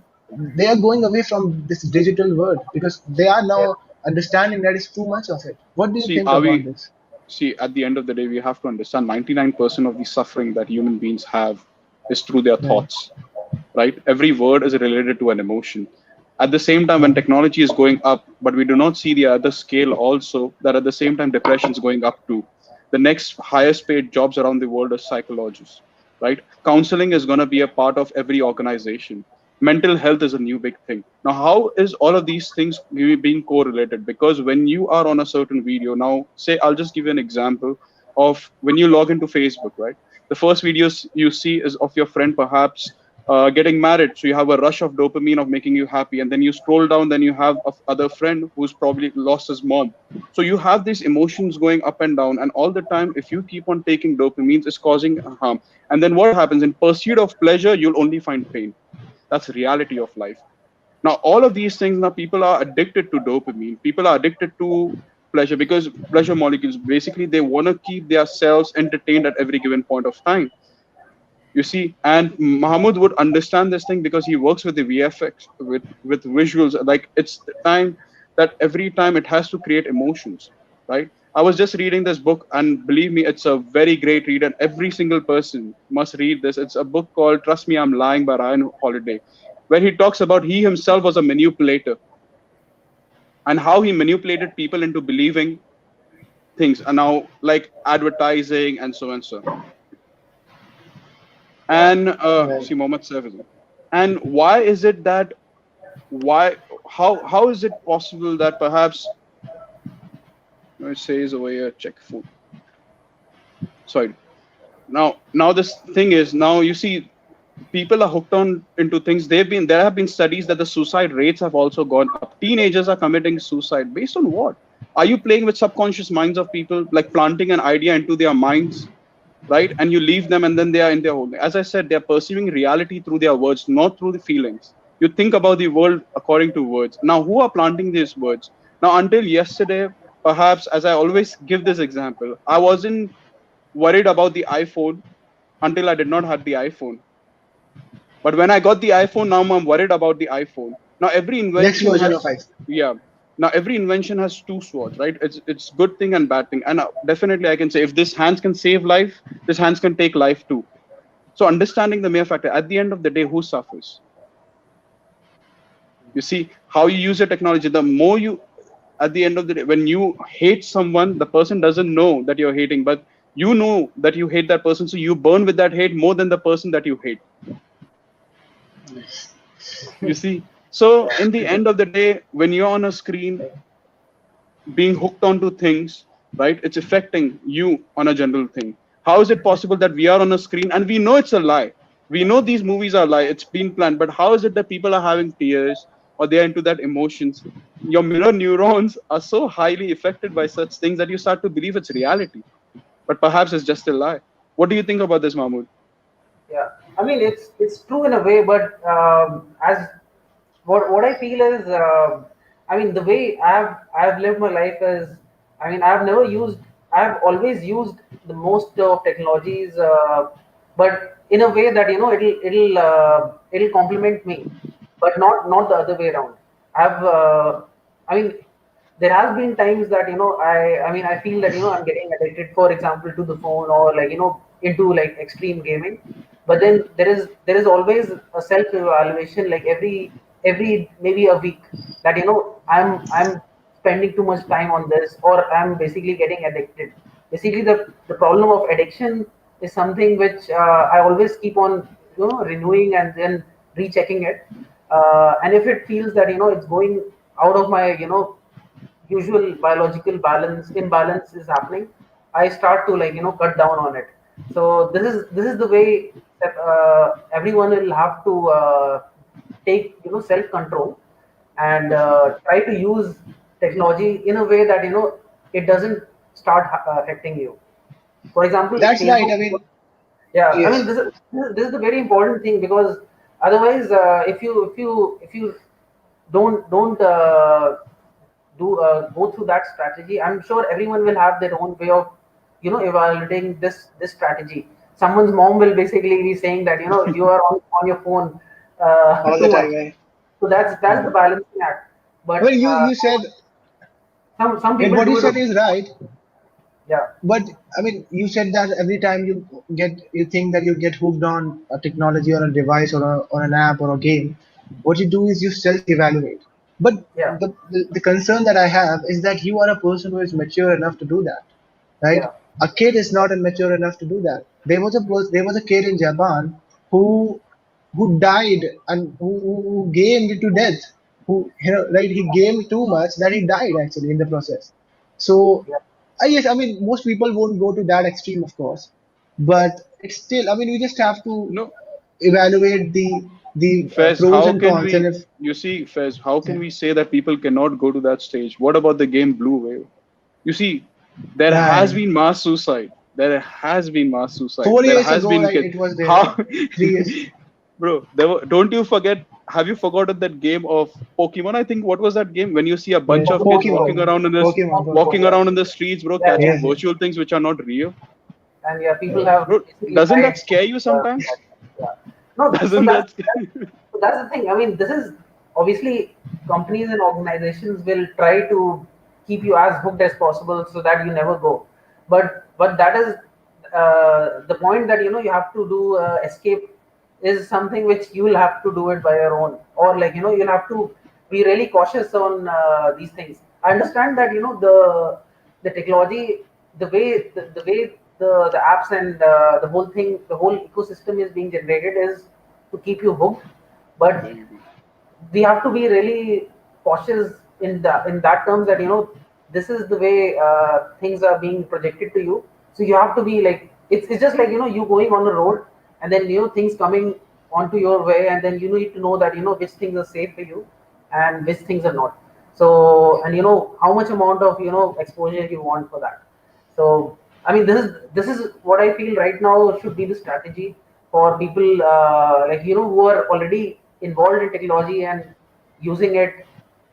They are going away from this digital world because they are Yeah. now understanding that it's too much of it. What do you See, think are about we this? see at the end of the day, we have to understand 99% of the suffering that human beings have is through their Right. thoughts, right? Every word is related to an emotion. At the same time, when Right. technology is going up, but we do not see the other scale also, that at the same time, depression is going up too. The next highest paid jobs around the world are psychologists, right? Counseling is going to be a part of every organization. Mental health is a new big thing. Now, how is all of these things being correlated? Because when you are on a certain video, now, say, I'll just give you an example of when you log into Facebook, right? The first videos you see is of your friend perhaps getting married, so you have a rush of dopamine of making you happy, and then you scroll down, then you have a other friend who's probably lost his mom. So you have these emotions going up and down, and all the time, if you keep on taking dopamines, it's causing harm. And then what happens in pursuit of pleasure? You'll only find pain. That's reality of life. Now, all of these things, now people are addicted to dopamine. People are addicted to pleasure because pleasure molecules basically they want to keep their selves entertained at every given point of time. You see, and Mahmoud would understand this thing because he works with the VFX, with visuals. Like it's the time that every time it has to create emotions, right? I was just reading this book, and believe me, it's a very great read, and every single person must read this. It's a book called "Trust Me, I'm Lying" by Ryan Holiday, where he talks about he himself was a manipulator and how he manipulated people into believing things, and now like advertising and so and so. Yeah. And Right. see, Mohammed Saif is it. And why is it that why how is it possible that perhaps it says over here check food, sorry. Now this thing is, now you see people are hooked on into things. There have been studies that the suicide rates have also gone up. Teenagers are committing suicide based on what? Are you playing with subconscious minds of people, like planting an idea into their minds, right? And you leave them, and then they are in their whole. As I said, they are perceiving reality through their words, not through the feelings. You think about the world according to words. Now, who are planting these words? Now, until yesterday, perhaps, as I always give this example, I wasn't worried about the iPhone until I did not have the iPhone. But when I got the iPhone, now I'm worried about the iPhone. Now every Next invention version of has, iPhone. yeah. Now every invention has two swords, right? It's good thing and bad thing. And definitely I can say if this hands can save life, this hands can take life too. So understanding the mere factor, at the end of the day, who suffers? You see how you use your technology. The more you, at the end of the day, when you hate someone, the person doesn't know that you're hating, but you know that you hate that person, so you burn with that hate more than the person that you hate. You see, so in the end of the day, when you're on a screen being hooked onto things, right, it's affecting you on a general thing. How is it possible that we are on a screen and we know it's a lie? We know these movies are a lie, it's been planned, but how is it that people are having tears or they're into that emotions? Your mirror neurons are so highly affected by such things that you start to believe it's reality, but perhaps it's just a lie. What do you think about this, Mahmood? Yeah, I mean it's true in a way, but as what I feel is, I mean the way I've lived my life is, I mean I've always used the most of technologies, but in a way that it'll complement me, but not the other way around. I've I mean there has been times that I mean I feel that I'm getting addicted, for example, to the phone, or like into like extreme gaming. But then there is always a self evaluation, like every maybe a week, that I'm spending too much time on this, or I'm basically getting addicted. Basically the problem of addiction is something which I always keep on renewing and then rechecking it. And if it feels that it's going out of my usual biological balance imbalance is happening, I start to like cut down on it. So this is the way that everyone will have to take self control, and try to use technology in a way that it doesn't start affecting you. For example, That's right. Facebook. I mean, Yeah, I mean yes. this is the very important thing, because otherwise, if you don't go through that strategy, I'm sure everyone will have their own way of evaluating this strategy. Someone's mom will basically be saying that you are on your phone All the too much. time, right? So that's the balancing act. Well, But you said, some and people what you do it. said is right. Yeah, But I mean, you said that every time you think that you get hooked on a technology or a device or an app or a game, what you do is you self-evaluate. But yeah, the concern that I have is that you are a person who is mature enough to do that, right? yeah, A kid is not mature enough to do that. There was a kid in Japan who died and who gamed to death. Who right? He gamed too much that he died actually in the process. So yeah. yes, I mean, most people won't go to that extreme, of course, but it's still. I mean, we just have to No, evaluate the Fez, pros how and can cons, and we, if you see, Fez, how yeah, can we say that people cannot go to that stage? What about the game Blue Whale? You see, there has right, been mass suicide. There has been mass suicide. 4 There years has ago, been right, kids. it was there. How, 3 years, bro? Don't you forget? Have you forgotten that game of Pokemon? I think what was that game when you see a bunch yeah, of kids Pokemon Go. walking Pokemon, around in this, Pokemon, Pokemon Go, walking Pokemon. yeah. around in the streets, bro, Yeah, yeah. catching Yes, yes, virtual things which are not real. And yeah, people yeah. have Bro, basically doesn't that died. scare you sometimes? Yeah. No, so Doesn't that? that's the thing. I mean, this is obviously companies and organizations will try to keep you as hooked as possible so that you never go. But that is the point, that you have to do escape is something which you will have to do it by your own, or like you'll have to be really cautious on these things. I understand that the technology, the way the apps and the whole thing, the whole ecosystem is being generated is to keep you hooked, but There you go. we have to be really cautious in that terms, that this is the way things are being projected to you. So you have to be like, it's just like you going on the road, and then things coming onto your way, and then you need to know that which things are safe for you and which things are not. So, and how much amount of exposure you want for that. So I mean, this is what I feel right now should be the strategy for people, like who are already involved in technology and using it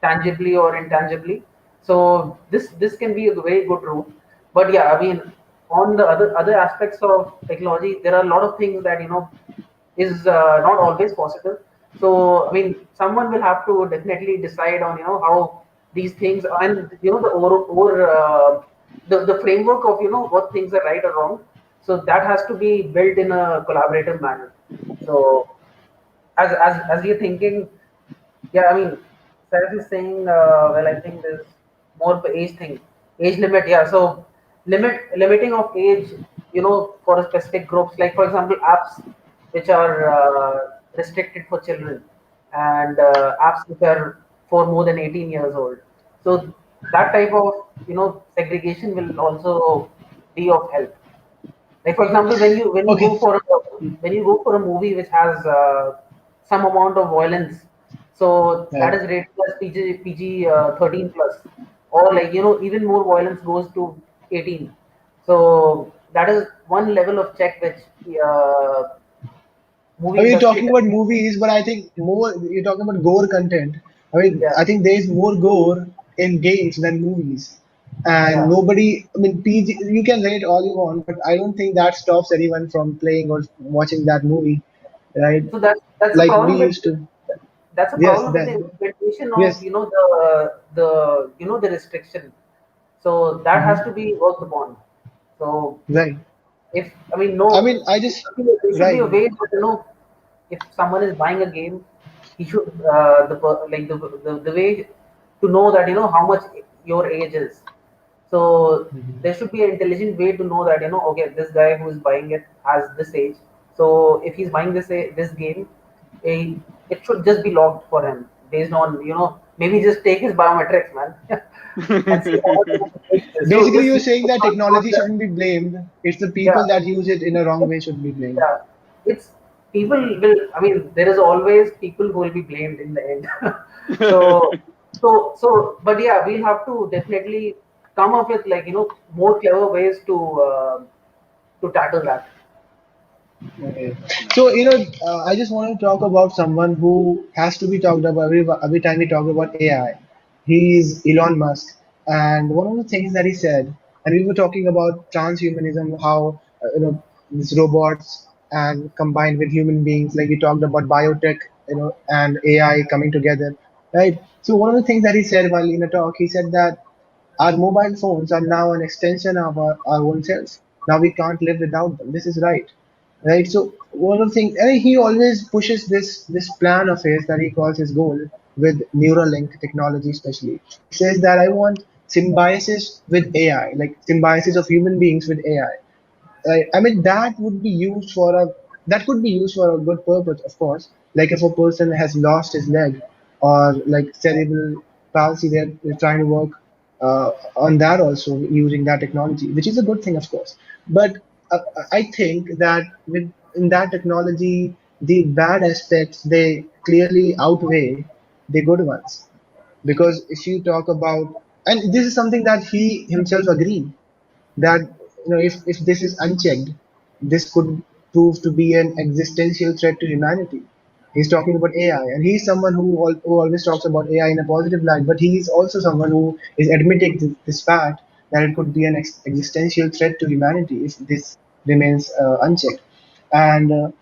tangibly or intangibly. So this can be a very good route. But yeah, I mean, on the other aspects of technology, there are a lot of things that is not always possible. So I mean, someone will have to definitely decide on how these things, and the the framework of what things are right or wrong. So that has to be built in a collaborative manner. So as you're thinking, yeah, I mean, Sarah is saying, well, I think there's more of the age thing, age limit. Yeah, so limiting of age, for a specific groups, like for example, apps which are restricted for children, and apps which are for more than 18 years old. So that type of segregation will also be of help. Like for example, when you Okay. go for a movie which has some amount of violence, so that Right. is rated as PG 13 plus, or like even more violence goes to 18. So that is one level of check which uh, I movie mean, you're industry talking does. about movies, but I think more you're talking about gore content. I mean, Yeah, I think there is more gore in games than movies, and yeah. nobody. I mean, PG. You can rate all you want, but I don't think that stops anyone from playing or watching that movie, right? So that's a Like we problem with used to. that's a Yes, problem with the that. implementation of Yes, the restriction. So that has hmm, to be worked upon. So right. if I mean I no, mean, I just there should be right. a way that if someone is buying a game, he should like the way to know that how much your age is. So there should be an intelligent way to know that okay, this guy who is buying it has this age. So if he's buying this game, eh, it should just be logged for him based on maybe just take his biometrics, man, and see how much of age it is. So Basically, just you're saying that not show technology that, shouldn't be blamed. It's the yeah. people that use it in a wrong way should be blamed. Yeah, it's people will. I mean, there is always people who will be blamed in the end. so, but yeah, we'll have to definitely come up with like more clever ways to tackle that. Okay. So, I just want to talk about someone who has to be talked about every time we talk about AI. He's Elon Musk. And one of the things that he said, and we were talking about transhumanism, how, these robots and combined with human beings, like we talked about biotech, and AI coming together, right? So, one of the things that he said while in a talk, he said that our mobile phones are now an extension of our own selves. Now we can't live without them. This is right, right? So one of the things, I mean, he always pushes this plan of his that he calls his goal with Neuralink technology, especially. He says that I want symbiosis with AI, like symbiosis of human beings with AI. I mean, that could be used for a good purpose, of course. Like if a person has lost his leg or like cerebral palsy, they're trying to work on that also using that technology, which is a good thing, of course. But I think that with in that technology, the bad aspects they clearly outweigh the good ones. Because if you talk about, and this is something that he himself agreed that if this is unchecked, this could prove to be an existential threat to humanity. He's talking about AI, and he's someone who always talks about AI in a positive light, but he's also someone who is admitting this fact that it could be an existential threat to humanity if this remains unchecked. And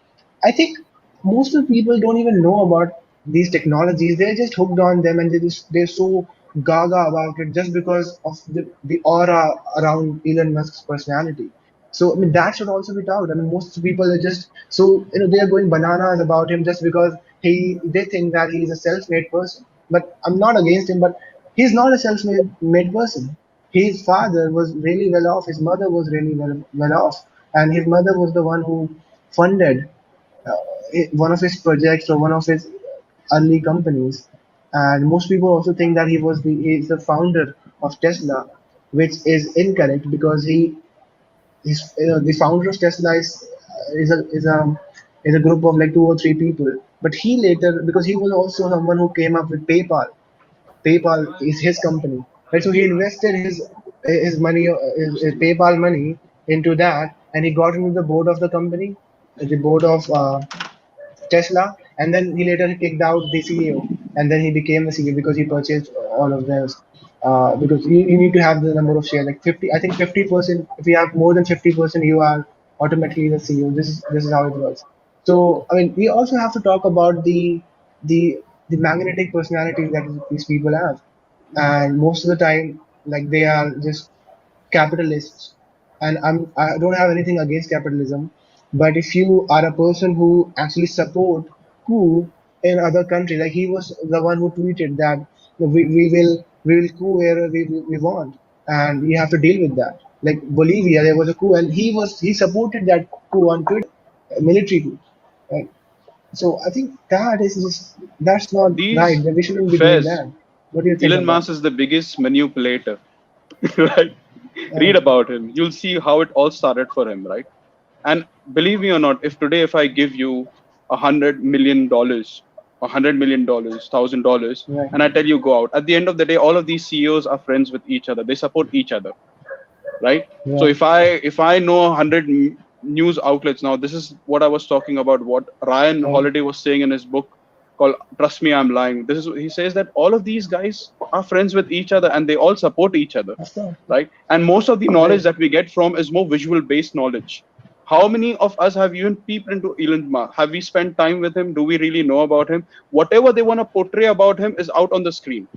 I think most of the people don't even know about these technologies. They're just hooked on them, and they're so gaga about it just because of the aura around Elon Musk's personality. So I mean that should also be talked. I mean most people are just so they are going bananas about him just because they think that he is a self-made person. But I'm not against him, but he's not a self-made person. His father was really well off. His mother was really well off, and his mother was the one who funded one of his projects or one of his early companies. And most people also think that he's the founder of Tesla, which is incorrect because the founder of Tesla is a group of like two or three people. But he later, because he was also someone who came up with PayPal. PayPal is his company, right? So he invested his money, his PayPal money into that, and he got into the board of the company, the board of Tesla, and then he later kicked out the CEO, and then he became the CEO because he purchased all of those. Because you need to have the number of shares, like 50. I think 50%. If you have more than 50%, you are automatically the CEO. This is how it works. So I mean, we also have to talk about the the magnetic personalities that these people have, and most of the time, like they are just capitalists. And I don't have anything against capitalism, but if you are a person who actually support coup in other countries, like he was the one who tweeted that we will coup wherever we want, and we have to deal with that. Like Bolivia, there was a coup, and he supported that coup on Twitter, a military coup. Right? So I think that's not right. These That we shouldn't be doing Fairs, that. What do you think Elon on that? Musk is the biggest manipulator, right? Read Right. about him. You'll see how it all started for him, right? And believe me or not, if today if I give you $100 million, $100 million, $1,000, Right. and I tell you go out, at the end of the day, all of these CEOs are friends with each other. They support each other, right? So Right. if I know 100 news outlets now, this is what I was talking about. What Ryan Right. Holiday was saying in his book called "Trust Me, I'm Lying." This is he says that all of these guys are friends with each other and they all support each other, Of course. right? And most of the knowledge Right. that we get from is more visual based knowledge. How many of us have even peeped into Elon Musk? Have we spent time with him? Do we really know about him? Whatever they want to portray about him is out on the screen,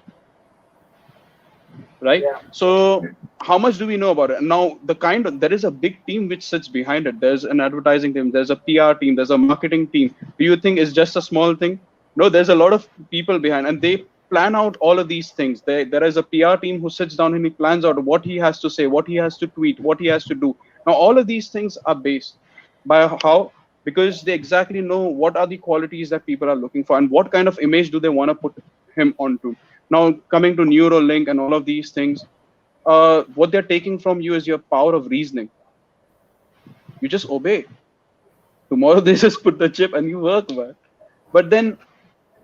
right? Yeah. So how much do we know about it? Now the kind of there is a big team which sits behind it. There's an advertising team, there's a PR team, there's a marketing team. Do you think it's just a small thing? No, there's a lot of people behind, and they plan out all of these things. There is a PR team who sits down and he plans out what he has to say, what he has to tweet, what he has to do. Now all of these things are based by how, because they exactly know what are the qualities that people are looking for and what kind of image do they want to put him onto. Now coming to Neuralink and all of these things, what they're taking from you is your power of reasoning. You just obey. Tomorrow they just put the chip and you work, man. But then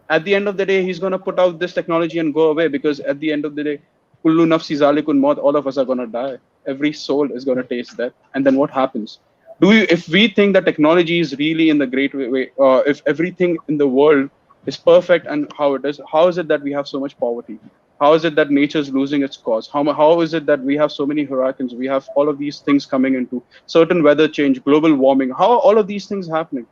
at the end of the day, he's gonna put out this technology and go away, because at the end of the day, kullu nafsi zalikun maut, all of us are gonna die. Every soul is gonna taste death. And then what happens? If we think that technology is really in the great way, if everything in the world is perfect and how it is, how is it that we have so much poverty? How is it that nature is losing its cause? How is it that we have so many hurricanes? We have all of these things coming into certain weather change, global warming. How are all of these things happening?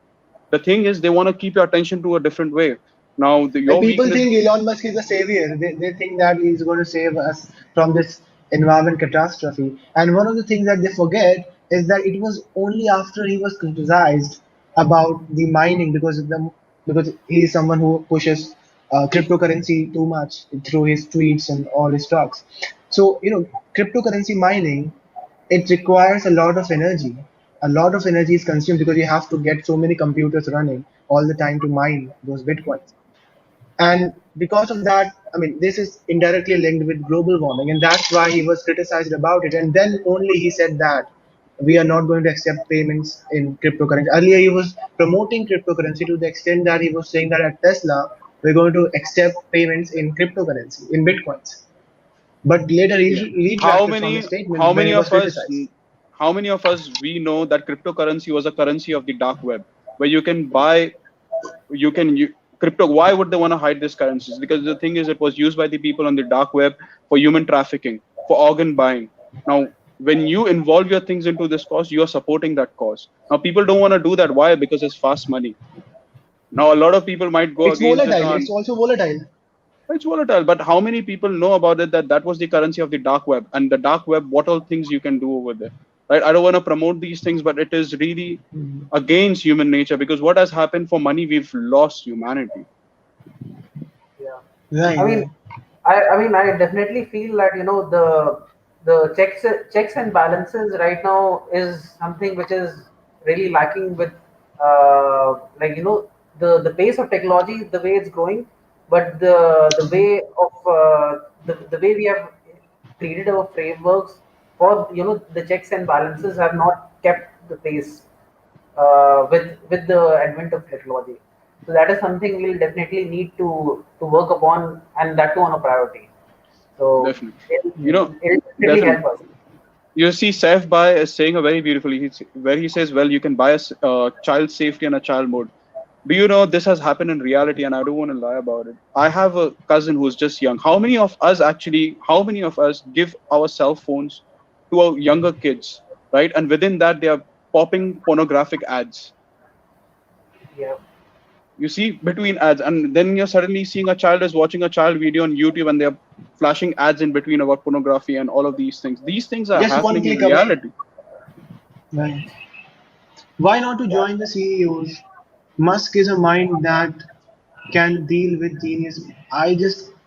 The thing is, they want to keep your attention to a different way. Now, Like your people weakness. think Elon Musk is a savior. They think that he's going to save us from this environment catastrophe. And one of the things that they forget is that it was only after he was criticized about the mining, because he is someone who pushes cryptocurrency too much through his tweets and all his talks. So cryptocurrency mining, it requires a lot of energy. A lot of energy is consumed because you have to get so many computers running all the time to mine those bitcoins. And because of that, I mean, this is indirectly linked with global warming, and that's why he was criticized about it. And then only he said that we are not going to accept payments in cryptocurrency. Earlier, he was promoting cryptocurrency to the extent that he was saying that at Tesla, we're going to accept payments in cryptocurrency, in bitcoins. But later, he Yeah. How retracted from his many? How statements when many he was of us? criticized. How many of us we know that cryptocurrency was a currency of the dark web, where you can buy, crypto. Why would they want to hide these currencies? Because the thing is, it was used by the people on the dark web for human trafficking, for organ buying. Now, when you involve your things into this cause, you are supporting that cause. Now, people don't want to do that. Why? Because it's fast money. Now, a lot of people might go It's against it volatile. It's on. also volatile. It's volatile, but how many people know about it, that that was the currency of the dark web? And the dark web, what all things you can do over there, right? I don't want to promote these things, but it is really Mhm. against human nature, because what has happened for money, we've lost humanity. Yeah. Right, I mean, right. I definitely feel that the checks and balances right now is something which is really lacking with the pace of technology, the way it's growing, but the way of the way we have created our frameworks for the checks and balances have not kept the pace with the advent of technology. So that is something we'll definitely need to work upon, and that too on a priority. So Definitely. You it'll, know, it'll definitely definitely. help us. You see, Saif Bhai is saying a very beautifully, where he says, well, you can buy a child safety and a child mode. Do you know this has happened in reality? And I don't want to lie about it. I have a cousin who's just young. How many of us give our cell phones to our younger kids, right? And within that, they are popping pornographic ads. Yeah. You see, between ads, and then you're suddenly seeing a child is watching a child video on YouTube, and they're flashing ads in between about pornography and all of these things. These things are Just one happening in click away. reality. Right. Why not to Yeah. join the CEOs? Musk is a mind that can deal with genius.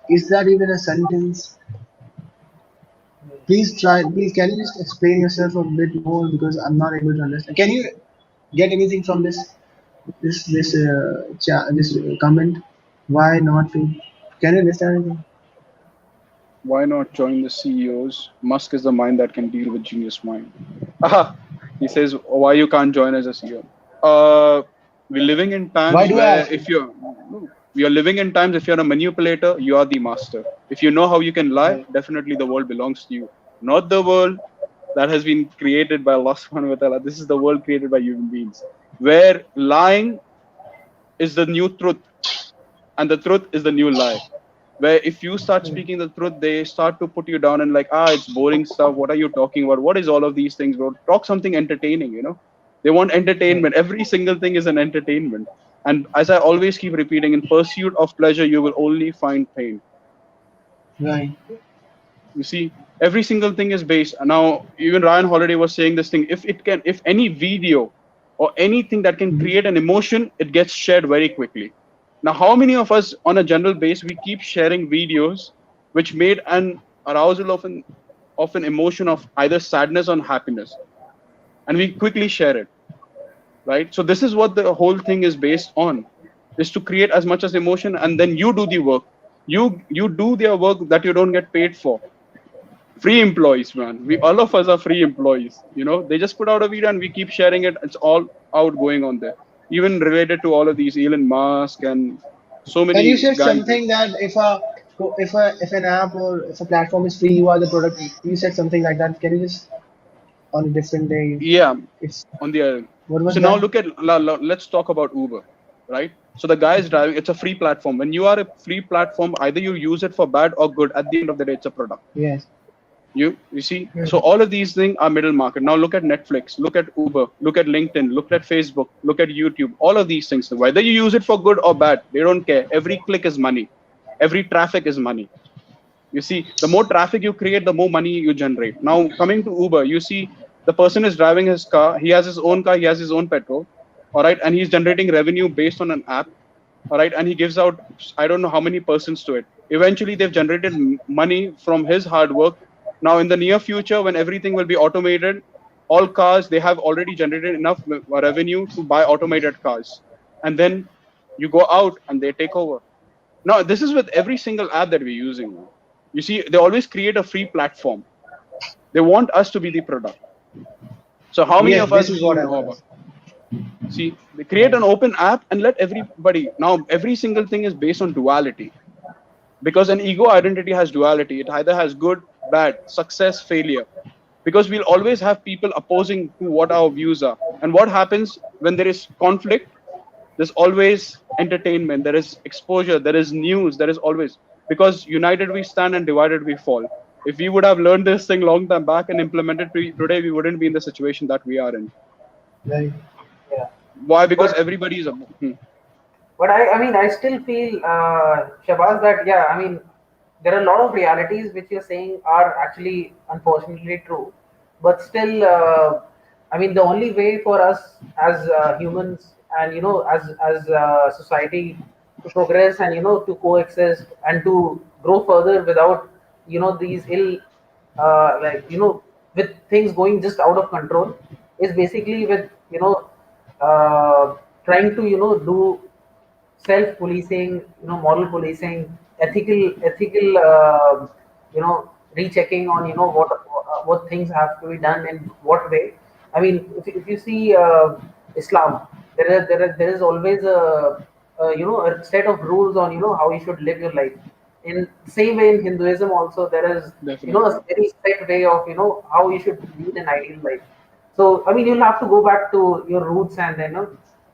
Is that even a sentence? Please try, please, can you just explain yourself a bit more because I'm not able to understand. Can you get anything from this comment? Why not to? Can you understand anything? Why not join the CEOs? Musk is the mind that can deal with genius mind. Aha! He says, why you can't join as a CEO? We're living in Why times do I where ask you? we are living in times if you're a manipulator, you are the master. If you know how you can lie, Right, definitely the world belongs to you. Not the world that has been created by Allah subhanahu wa ta'ala. This is the world created by human beings. Where lying is the new truth and the truth is the new lie. Where if you start right, speaking the truth, they start to put you down and like, it's boring stuff. What are you talking about? What is all of these things, bro? Talk something entertaining, you know? They want right, entertainment. Every single thing is an entertainment. And as I always keep repeating, in pursuit of pleasure, you will only find pain. right. You see, every single thing is based. Now, even Ryan Holiday was saying this thing. If any video or anything that can Mhm. create an emotion, it gets shared very quickly. Now, how many of us, on a general base, we keep sharing videos which made an arousal of an emotion of either sadness or happiness, and we quickly share it, right? So this is what the whole thing is based on, is to create as much as emotion, and then you do the work. You do their work that you don't get paid for. Free employees, man. We all of us are free employees. You know, they just put out a video and we keep sharing it. It's all out going on there. Even related to all of these Elon Musk and so And you many said guys. something that if an app or if a platform is free, you are the product. You said something like that. Can you just on a different day? Yeah, It's on the other. what was So now that? look at let's talk about Uber, right? So the guy is driving. It's a free platform. When you are a free platform, either you use it for bad or good. At the end of the day, it's a product. Yes. You see, so all of these things are middle market. Now look at Netflix, look at Uber, look at LinkedIn, look at Facebook, look at YouTube. All of these things, whether you use it for good or bad, they don't care. Every click is money. Every traffic is money. You see, the more traffic you create, the more money you generate. Now coming to Uber, you see, the person is driving his car. He has his own car. He has his own petrol. All right, and he's generating revenue based on an app. All right, and he gives out, I don't know how many persons to it. Eventually they've generated money from his hard work. Now in the near future, when everything will be automated, all cars, they have already generated enough revenue to buy automated cars, and then you go out and they take over. Now this is with every single app that we're using now. You see, they always create a free platform. They want us to be the product. So how many Yes, of this us is do what I know was about? asking. See, they create Right. an open app and let everybody. Now every single thing is based on duality, because an ego identity has duality. It either has good, bad, success, failure, because we'll always have people opposing to what our views are. And what happens when there is conflict? There's always entertainment, there is exposure, there is news, there is always, because united we stand and divided we fall. If we would have learned this thing long time back and implemented today, we wouldn't be in the situation that we are in. Right. Yeah. Why? Because But everybody is a I mean, I still feel, Shabazz, that yeah, I mean, there are a lot of realities which you're saying are actually unfortunately true, but still, I mean, the only way for us as humans and as society to progress and to coexist and to grow further without these ill like with things going just out of control is basically with uh, trying to do self-policing, moral policing, ethical, rechecking on what things have to be done in what way. I mean, if you see Islam, there is always a set of rules on how you should live your life. In same way in Hinduism also there is a definitely. very set way of how you should lead an ideal life. So I mean you'll have to go back to your roots and then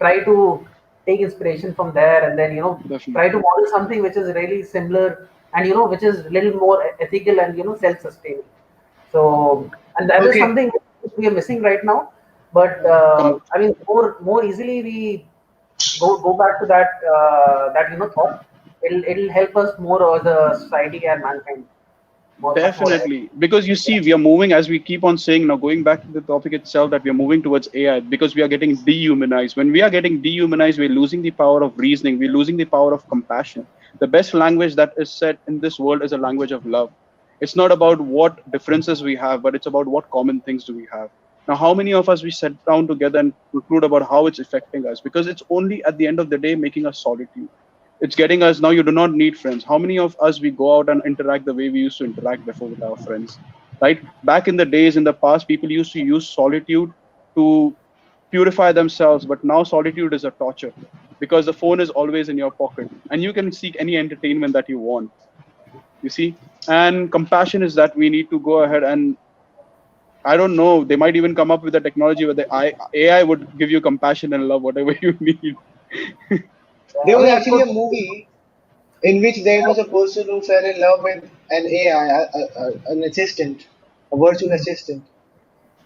try to take inspiration from there, and then try Definitely. to model something which is really similar, and which is a little more ethical and self-sustaining. So, and that is Okay. something which we are missing right now. But Com- I mean, more easily we go back to that that thought. It'll help us more as a society and mankind more, much more ahead. Definitely, because you Yeah. see, we are moving, as we keep on saying now, going back to the topic itself, that we are moving towards AI because we are getting dehumanized. When we are getting dehumanized, we're losing the power of reasoning, we're losing the power of compassion. The best language that is said in this world is a language of love. It's not about what differences we have, but it's about what common things do we have. Now, how many of us we sit down together and conclude about how it's affecting us? Because it's only at the end of the day making us solitude. It's getting us now. You do not need friends. How many of us we go out and interact the way we used to interact before with our friends, right? Back in the days, in the past, people used to use solitude to purify themselves, but now solitude is a torture because the phone is always in your pocket and you can seek any entertainment that you want. You see, and compassion is that we need to go ahead and, I don't know, they might even come up with a technology where AI would give you compassion and love, whatever you need. There I was mean, it actually could. a movie in which there was a person who fell in love with an AI, an assistant, a virtual assistant,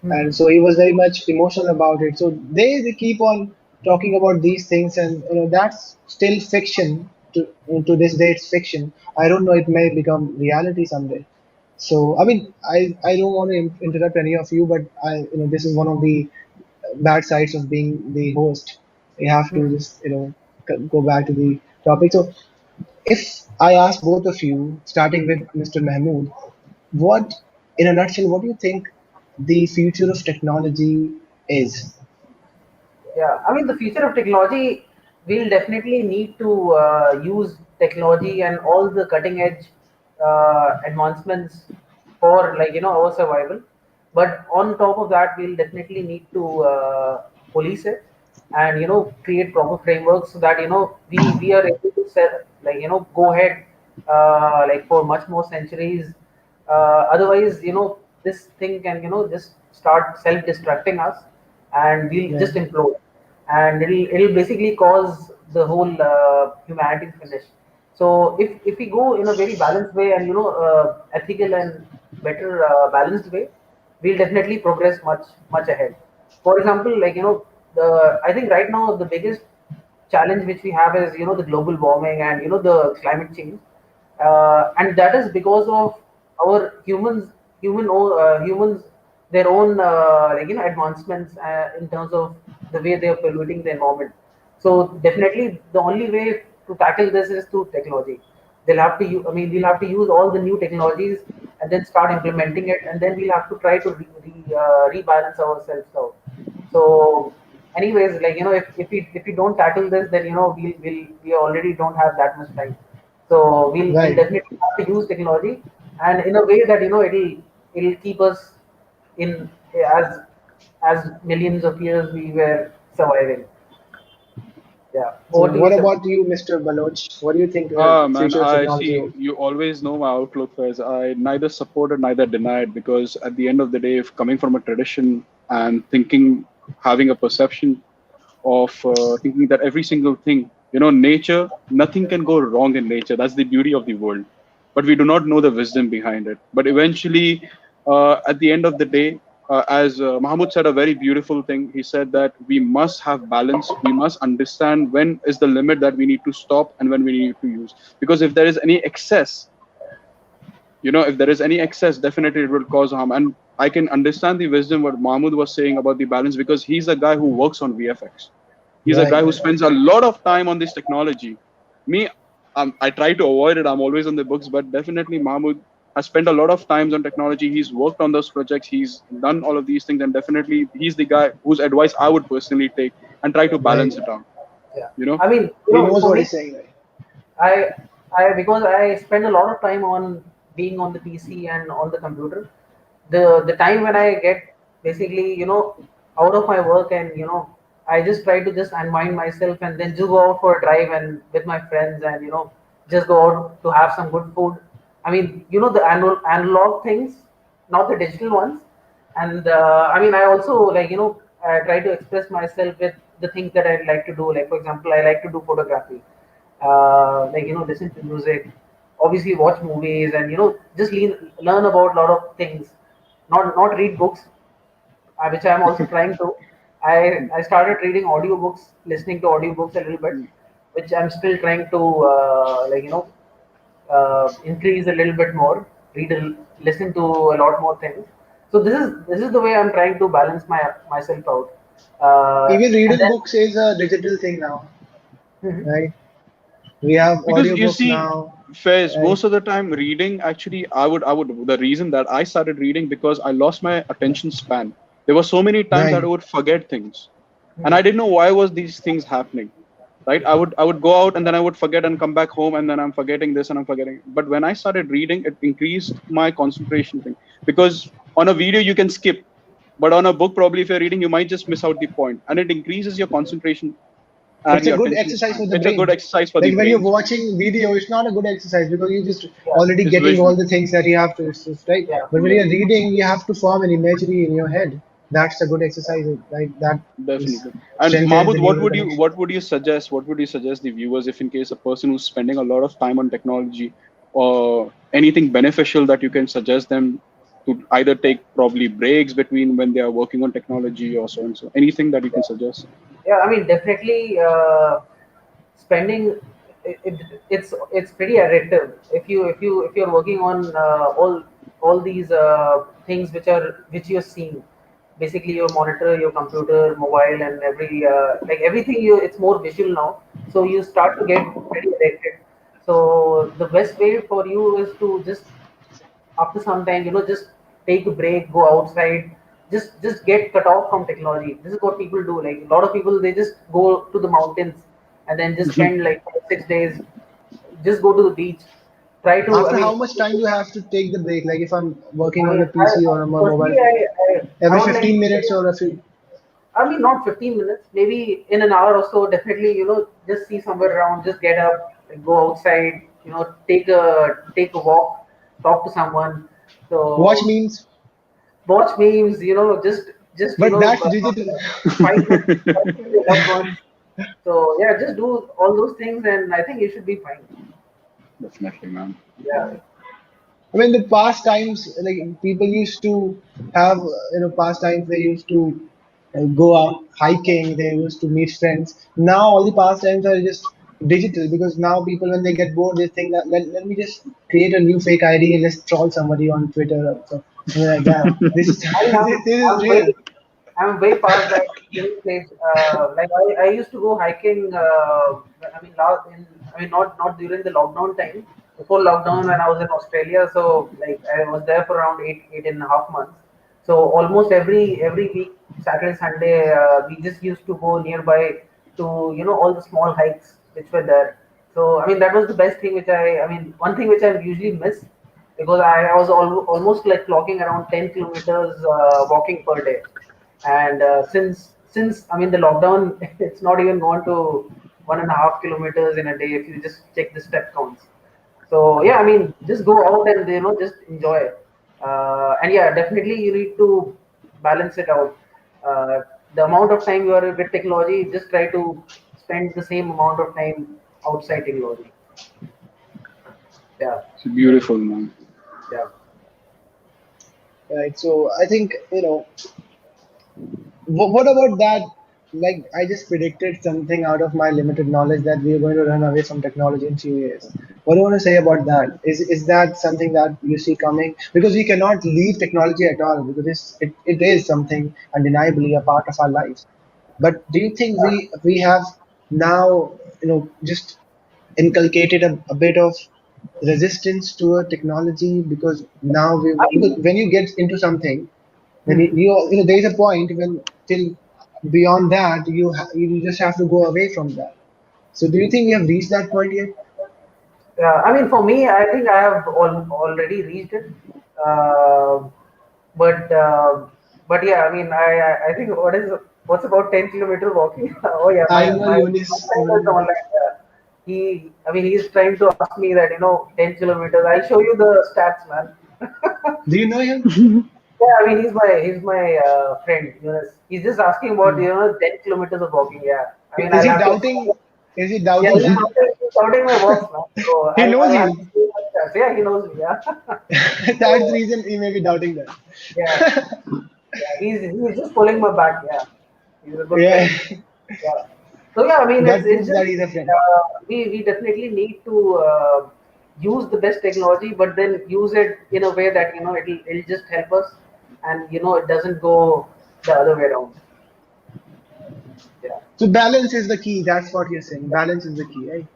and so he was very much emotional about it. So they keep on talking about these things, and that's still fiction. To this day, it's fiction. I don't know. It may become reality someday. So I mean, I don't want to interrupt any of you, but this is one of the bad sides of being the host. You have to just go back to the topic. So if I ask both of you, starting with Mr. Mahmood, what, in a nutshell, what do you think the future of technology is? Yeah, I mean, the future of technology, we'll definitely need to use technology and all the cutting edge advancements for, like, our survival. But on top of that, we'll definitely need to police it, and create proper frameworks so that we are able to set, like, go ahead like for much more centuries. Otherwise, this thing can just start self-destructing us, and we'll Yeah, just implode, and it'll basically cause the whole humanity to finish. So if we go in a very balanced way, and ethical and better balanced way, we'll definitely progress much ahead. For example, like, the I think right now the biggest challenge which we have is the global warming and the climate change, and that is because of our humans, their own like, advancements in terms of the way they are polluting the environment. So definitely the only way to tackle this is through technology. I mean, we'll have to use all the new technologies and then start implementing it, and then we'll have to try to rebalance ourselves out. So, anyways, like, if we don't tackle this, then we already don't have that much time. So we'll right. definitely have to use technology, and in a way that it'll keep us in, as millions of years we were surviving. Yeah. So Over to you, what Shahbaaz. about you, Mr. Baloch? What do you think Ah, man, future of I technology see. holds? You always know my outlook, Faiz. I neither supported, neither denied, because at the end of the day, if coming from a tradition and thinking, having a perception of thinking that every single thing, nature, nothing can go wrong in nature. That's the beauty of the world. But we do not know the wisdom behind it. But eventually, at the end of the day, as Mahmoud said, a very beautiful thing. He said that we must have balance. We must understand when is the limit that we need to stop and when we need to use. Because if there is any excess, if there is any excess, definitely it will cause harm. And I can understand the wisdom what Mahmoud was saying about the balance because he's a guy who works on VFX. He's a guy Right, who right. spends a lot of time on this technology. Me, I try to avoid it. I'm always on the books, but definitely Mahmoud has spent a lot of times on technology. He's worked on those projects. He's done all of these things, and definitely he's the guy whose advice I would personally take and try to balance Right. it out. Yeah. You know, I mean, He knows for what me, he's saying, right? I I because I spend a lot of time on being on the PC and on the computer. The time when I get basically out of my work, and I just try to just unwind myself and then just go out for a drive and with my friends, and just go out to have some good food. I mean, the analog things, not the digital ones. And I mean, I also, like, I try to express myself with the things that I like to do. Like for example, I like to do photography. Like listen to music, obviously watch movies, and just learn about a lot of things. Not read books, which I'm also trying to. I started reading audiobooks, listening to audiobooks a little bit, which I'm still trying to increase a little bit more, listen to a lot more things. So this is the way I'm trying to balance myself out. Even And reading then books is a digital thing now, Mhm. right? We have Because you audiobooks see, now, Faiz, right? most of the time reading actually, I would the reason that I started reading because I lost my attention span. There were so many times that I Right. would forget things, and I Mhm. didn't know why was these things happening. Right? I would go out and then I would forget and come back home and then I'm forgetting this and I'm forgetting. But when I started reading, it increased my concentration thing because on a video you can skip, but on a book probably if you're reading you might just miss out the point, and it increases your concentration and It's a your good attention exercise span. for the It's a good brain. exercise for the Like when you're brain, watching video, it's not a good exercise because you're just Yeah, already it's getting all visual. the things that you have to, it's just, right? yeah, But when you're reading, you have to form an imagery in your head. That's a good exercise, right? That is Definitely. And strengthens the Mahmood, what neural would you connection. what would you suggest? What would you suggest the viewers if in case a person who's spending a lot of time on technology or anything beneficial that you can suggest them to either take probably breaks between when they are working on technology or so and so. Anything that you can suggest? yeah. I mean, definitely spending. It's pretty addictive if you're working on all these things which you're seeing. Basically, your monitor, your computer, mobile, and everything. It's more visual now, so you start to get pretty addicted. So the best way for you is to just after some time, just take a break, go outside, just get cut off from technology. This is what people do. Like a lot of people, they just go to the mountains and then just spend like 5, 6 days. Just go to the beach. Try to. I After mean, how much time you have to take the break? Like if I'm working I on mean, the PC or on my personally, mobile, I every would like 15 to say, minutes or a few. I mean, not 15 minutes, maybe in an hour or so. Definitely, just see somewhere around, just get up, like, go outside, take a walk, talk to someone. Watch So memes, watch memes, just but that's digital. fight with your loved ones. So yeah, just do all those things, and I think you should be fine. Definitely, man. Yeah, I mean, the past times, like people used to have, past times they used to go out hiking, they used to meet friends. Now all the past times are just digital because now people, when they get bored, they think that let me just create a new fake ID and let's troll somebody on Twitter or something like that. This is I mean, this is I'm real. I'm way past that stage. Like I used to go hiking. I mean, not during the lockdown time. Before lockdown, when I was in Australia, so like I was there for around 8.5 months. So almost every week, Saturday, Sunday, we just used to go nearby to all the small hikes which were there. So I mean, that was the best thing which I mean, one thing which I usually miss because I was almost like clocking around 10 kilometers walking per day, and since I mean the lockdown, it's not even gone to 1.5 kilometers in a day if you just check the step counts. So yeah, I mean just go out and just enjoy. And yeah, definitely you need to balance it out. Uh, the amount of time you are with technology, just try to spend the same amount of time outside technology. Yeah, It's beautiful, man. yeah. Right. So I think, what about that? Like, I just predicted something out of my limited knowledge that we are going to run away from technology in few years. What do you want to say about that? Is that something that you see coming? Because we cannot leave technology at all because it is something undeniably a part of our lives. But do you think we have now, just inculcated a bit of resistance to a technology because now I because mean, when you get into something, then hmm. there is a point when till beyond that you just have to go away from that. So do you think we have reached that point yet? I mean, for me, I think I have already reached it. Uh, but but yeah, I mean, I think what's about 10 kilometer walking? Oh yeah, I know my Eunice. friend is online. I mean, he's trying to ask me that 10 kilometers. I'll show you the stats, man. Do you know him? Yeah, I mean, he's my friend. He's just asking about 10 kilometers of walking. Yeah, I mean, Is I'll he have to. doubting? Is he Yeah, doubting? he's counting my walks now. So He knows I'll have to you. see my stats. Yeah, he knows me. Yeah. That's the So reason he may be doubting that. yeah, yeah, he's just pulling my back. Yeah, he's a good Yeah, friend. Yeah. So yeah, I mean, that it's proves just that he's a friend. we definitely need to use the best technology, but then use it in a way that it'll just help us, and it doesn't go the other way around. Yeah. So balance is the key. That's what you're saying. Balance is the key, right?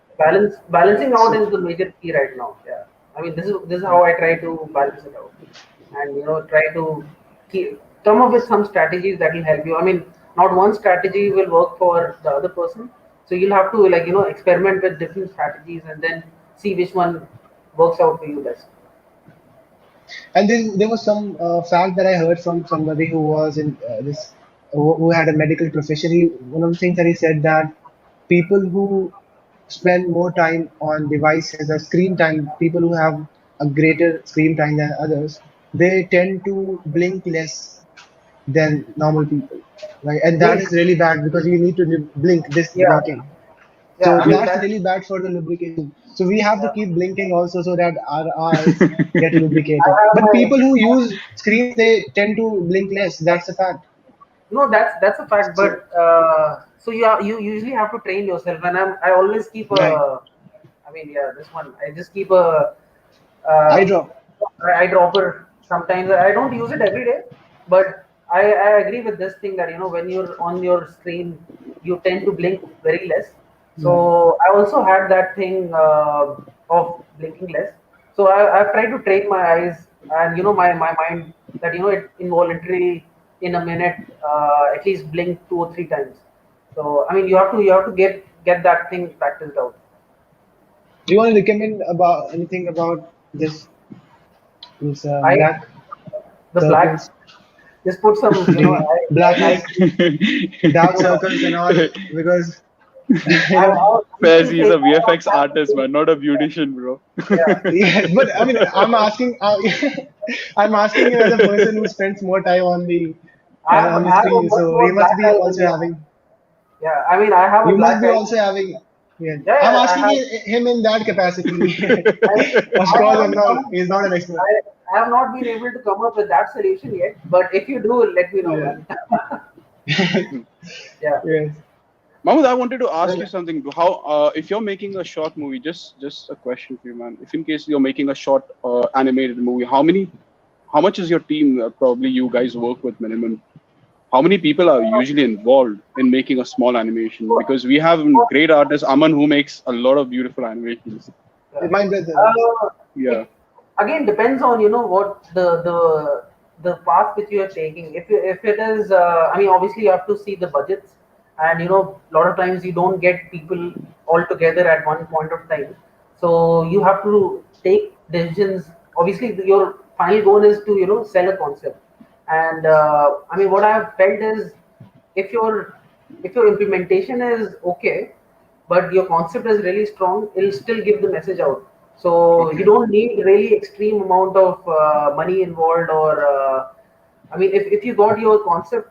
Balancing out So is the major key right now. Yeah, I mean, this is how I try to balance it out, and try to come up with some strategies that will help you. I mean, not one strategy will work for the other person, so you'll have to experiment with different strategies and then see which one works out for you best. and then there was some fact that I heard from somebody who was in this who had a medical profession. One of the things that he said that people who spend more time on devices or screen time, people who have a greater screen time than others, they tend to blink less than normal people, right? And that Blink. is really bad because you need to blink this Yeah, blinking. yeah. So I mean that's that. really bad for the lubrication. So we have to Yeah. keep blinking also so that our eyes get I lubricated. have But my people who use screens, they tend to blink less. That's a fact. No, that's a fact. So But so you usually have to train yourself, and I always keep right, a. I mean, yeah, this one I just keep a eye uh, drop. eyedropper. Sometimes I don't use it every day, but I agree with this thing that when you're on your screen, you tend to blink very less. Right. So I also had that thing of blinking less. So I've tried to train my eyes and my mind that it involuntarily in a minute at least blink 2 or 3 times. So I mean you have to get that thing practiced out. Do you want to recommend about anything about this I black the black circles, just put some blackness, dark no, circles, and all? Because you know, I'm Faiz, still he's a training on VFX black artist, man, not a beautician, bro. yeah. yes. But I mean, I'm asking, I'm asking you as a person who spends more time on the on the I have a screen, much so more you must black be eye than also you have. having. Yeah, I mean, I have a You must black be eye. also having. Yeah, Yeah, I'm yeah, I asking have. him in that capacity. I mean, Of I course, I'm haven't not. come. He's not an expert. I have not been able to come up with that solution yet. But if you do, let me know, Yeah. man. Yeah. Yes. Mahmood, I wanted to ask Well, you something. How, if you're making a short movie, just a question for you, man. If in case you're making a short animated movie, how much is your team? Probably you guys work with minimum. How many people are usually involved in making a small animation? Because we have great artist Aman who makes a lot of beautiful animations. yeah. My brother. Yes. Yeah. It again depends on what the path which you are taking. If it is, I mean, obviously you have to see the budgets, and a lot of times you don't get people all together at one point of time. So you have to take decisions. Obviously, your final goal is to sell a concept, and I mean, what I have felt is if your if your implementation is okay but your concept is really strong, it'll still give the message out. So you Okay. don't need really extreme amount of money involved, or I mean, if you got your concept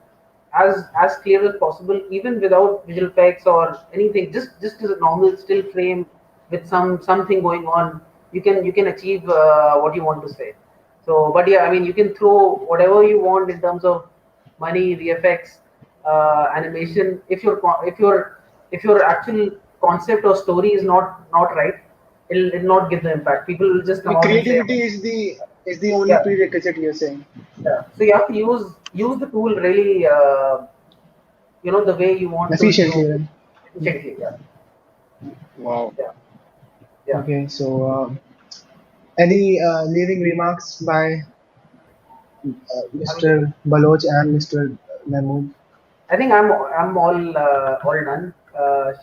as clear as possible, even without visual effects or anything, just as a normal still frame with something going on, you can achieve what you want to say. So, but yeah, I mean, you can throw whatever you want in terms of money, VFX, animation. If your actual concept or story is not right, it'll not give the impact. People will just come out and say, Creativity is the only yeah, prerequisite you're saying. yeah. So you have to use the tool really, the way you want to Efficiently, improve right? efficiently. Yeah, Wow. yeah, yeah. Okay. So, any leaving remarks by I mean, Mr. Baloch and Mr. Mahmood? I think I'm all done.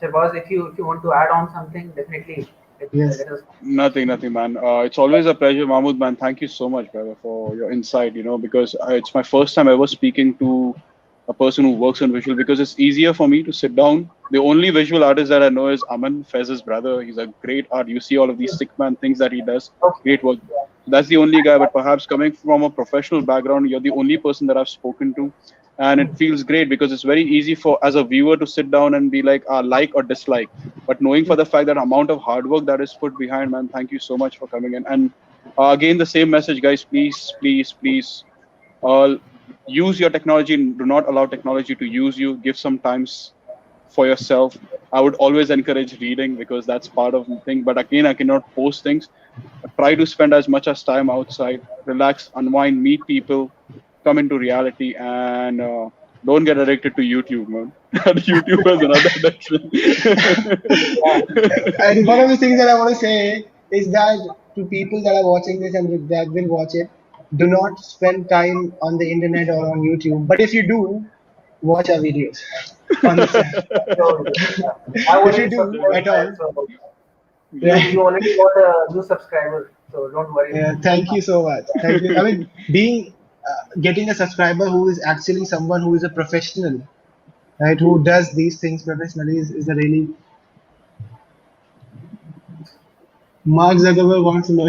Shahbaz, if you want to add on something, definitely Yes. let us. Nothing, man. It's always a pleasure, Mahmood, man. Thank you so much, brother, for your insight. Because it's my first time ever speaking to a person who works on visual. Because it's easier for me to sit down. The only visual artist that I know is Aman, Faiz's brother. He's a great art. You see all of these stickman things that he does. Okay. Great work. Yeah. That's the only guy, but perhaps coming from a professional background, you're the only person that I've spoken to. And it feels great because it's very easy for as a viewer to sit down and be like or dislike. But knowing for the fact that amount of hard work that is put behind, man, thank you so much for coming in. And again, the same message, guys. Please, please, please, uh, use your technology. Do not allow technology to use you. Give some times for yourself. I would always encourage reading because that's part of the thing. But again, I cannot post things. Try to spend as much as time outside, relax, unwind, meet people, come into reality, and don't get addicted to YouTube, man. YouTube is another Yeah. And one of the things that I want to say is that to people that are watching this and that will watch it, do not spend time on the internet or on YouTube. But if you do, watch our videos on this channel. So, yeah. I If you already do subscribed, at all, so yeah, you already got a new subscriber. So don't worry. yeah, thank you so much. Thank you. I mean, being getting a subscriber who is actually someone who is a professional, right? Who does these things professionally is a really Mark Zuckerberg wants to know.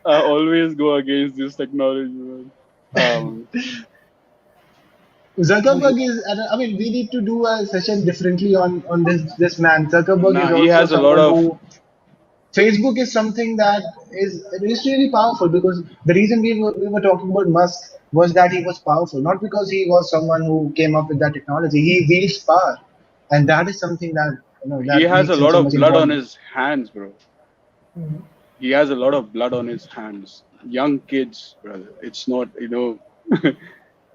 I always go against this technology, man. Um, Zuckerberg is, I mean, we need to do a session differently on this man. Zuckerberg nah, is he also has a lot someone of. who Facebook is something that is really powerful because the reason we were talking about Musk was that he was powerful, not because he was someone who came up with that technology. He wields power, and that is something that He that has a makes him lot so of much blood on important. his hands, bro. Mhm. He has a lot of blood on his hands. Young kids, brother. It's not,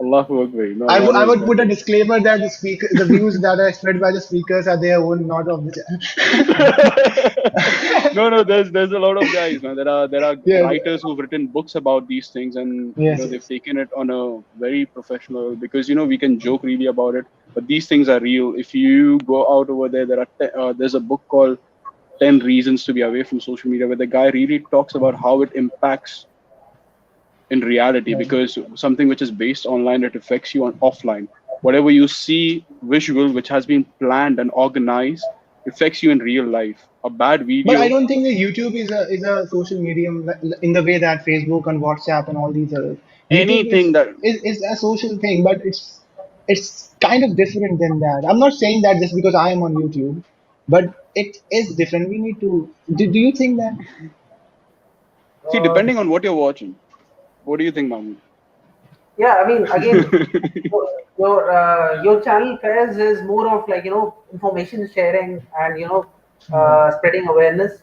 Allahu Akbar. Allah I knows would put a better. disclaimer that the views that are expressed by the speakers are their own, not of the No, no, channel. there's a lot of guys, man. There are Yes, writers who've written books about these things, and yes, they've yes. taken it on a very professional level because we can joke really about it, but these things are real. If you go out over there, there's a book called 10 Reasons to Be Away from Social Media, where the guy really talks about how it impacts in reality, Right. because something which is based online, it affects you on offline. Whatever you see visual which has been planned and organized affects you in real life. A bad But I video, don't think that YouTube is a social medium in the way that Facebook and WhatsApp and all these are. YouTube anything that. is a social thing, but it's kind of different than that. I'm not saying that just because I am on YouTube, but it is different. We need to. Do you think that? See, Uh, depending on what you're watching. What do you think, Mahmood? yeah, I mean, again, your channel Faiz is more of like information sharing and spreading awareness.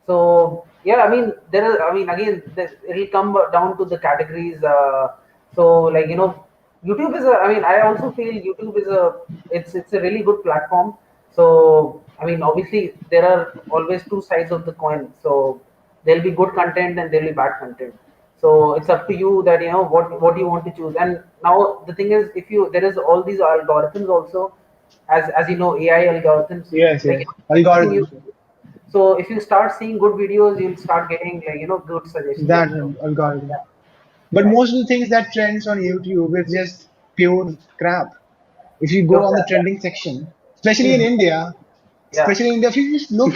So yeah, I mean there is, I mean again it'll come down to the categories. So like YouTube is a, I mean I also feel YouTube is a, it's a really good platform. So I mean obviously there are always two sides of the coin. So there'll be good content and there'll be bad content. So it's up to you that what you want to choose. And now the thing is, if you, there is all these algorithms also, as you know, AI algorithms, Yes, like yes. everything you, Algorithms. so if you start seeing good videos, you'll start getting like good suggestions That also. algorithm. Yeah, But right. most of the things that trends on YouTube is just pure crap. If you go Your on the yeah. trending section, especially in Mhm. India, Yeah, especially in India, if you just look,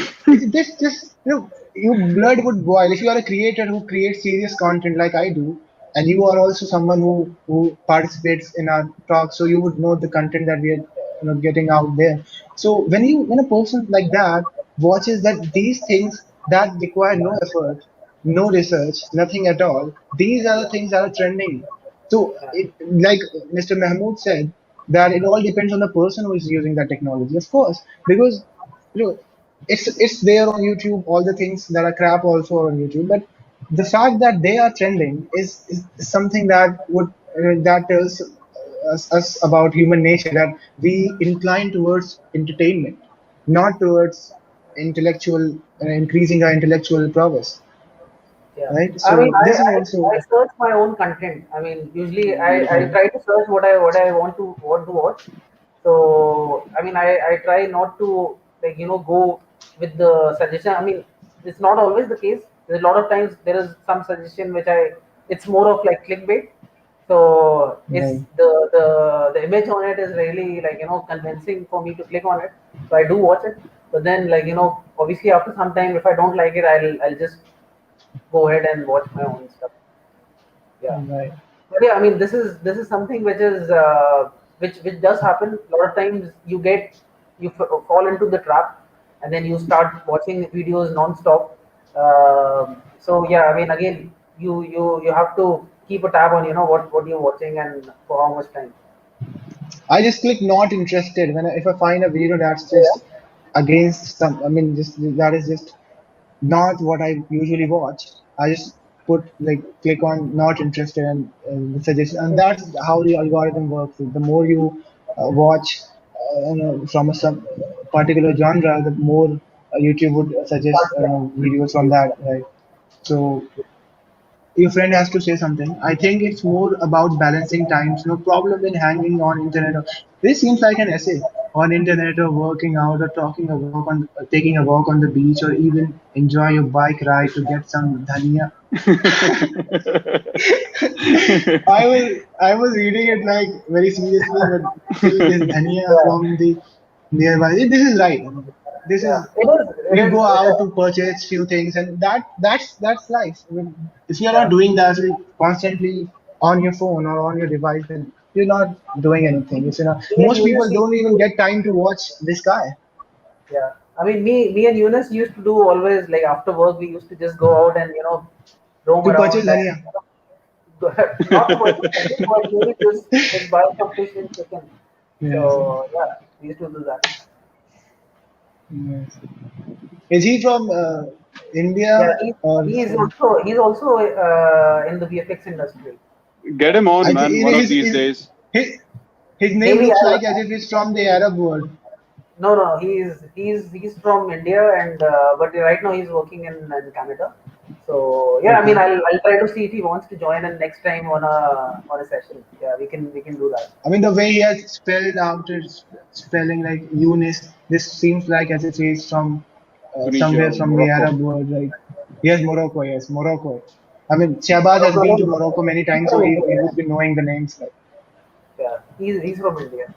this just your blood would boil. If you are a creator who creates serious content like I do, and you are also someone who participates in our talk, so you would know the content that we are getting out there. So when a person like that watches that these things that require no effort, no research, nothing at all, these are the yeah, things that are trending. So, yeah, like Mr. Mahmood said, that it all depends on the person who is using that technology, of course, because it's there on YouTube. All the things that are crap also are on YouTube, but the fact that they are trending is something that tells us about human nature, that we incline towards entertainment, not towards intellectual increasing our intellectual prowess, yeah. right? I mean, So this is I also search my own content. I mean, usually I right. try to search what I want to watch. So I mean, I try not to like go with the suggestion. I mean, it's not always the case. There's a lot of times there is some suggestion which it's more of like clickbait. So it's Right. the image on it is really like convincing for me to click on it. So I do watch it. But then, like, obviously after some time, if I don't like it, I'll just go ahead and watch my own stuff. Yeah. Right. But yeah, I mean, this is something which is which does happen a lot of times. You fall into the trap, and then you start watching videos non-stop. So yeah, I mean, again, you have to keep a tab on what you're watching and for how much time. I just click not interested if I find a video that's Yeah, just against some. I mean, just that is just not what I usually watch. I just put like click on not interested and the suggestion, and that's how the algorithm works. The more you watch from a some particular genre, the more YouTube would suggest videos from yeah. that, right? So your friend has to say something. I think it's more about balancing times. No problem in hanging on internet. This seems like an essay on internet or working out or taking a walk on the beach or even enjoy your bike ride to get some dhania. I was reading it like very seriously, but still this dhania Yeah, from the nearby. This is right. I mean, this yeah. is It is. It you is. go out to purchase few things, and that's life. I mean, if you're not Yeah. doing that constantly on your phone or on your device, then you're not doing anything. If you're not, Me and most Eunice people used don't even to. get time to watch this guy Yeah. I mean, me and Eunice used to do always like after work. We used to just go out and roam to purchase around and dhania. not to purchase anything, but maybe just buy some fish and chicken. Yes. So yeah, we used to do that. Yes. Is he from Yeah, India or from? he's also in the VFX industry. Get him on, I think man. One of these his, days. his his name Mainly looks Arab. like as if he's from the Arab world. No, he's from India, and but right now he's working in Canada. So yeah, I mean, Okay. I'll try to see if he wants to join in next time on a session. Yeah, we can do that. I mean, the way he has spelled out his spelling like Eunice, this seems like as if he's from Tunisia, somewhere from the Morocco. Arab world. Like, yes, Morocco, yes, Morocco. I mean, Shahbaaz has Morocco, been to no, Morocco many he's times, so from he India. would be knowing the names. Like, Yeah, he's from India.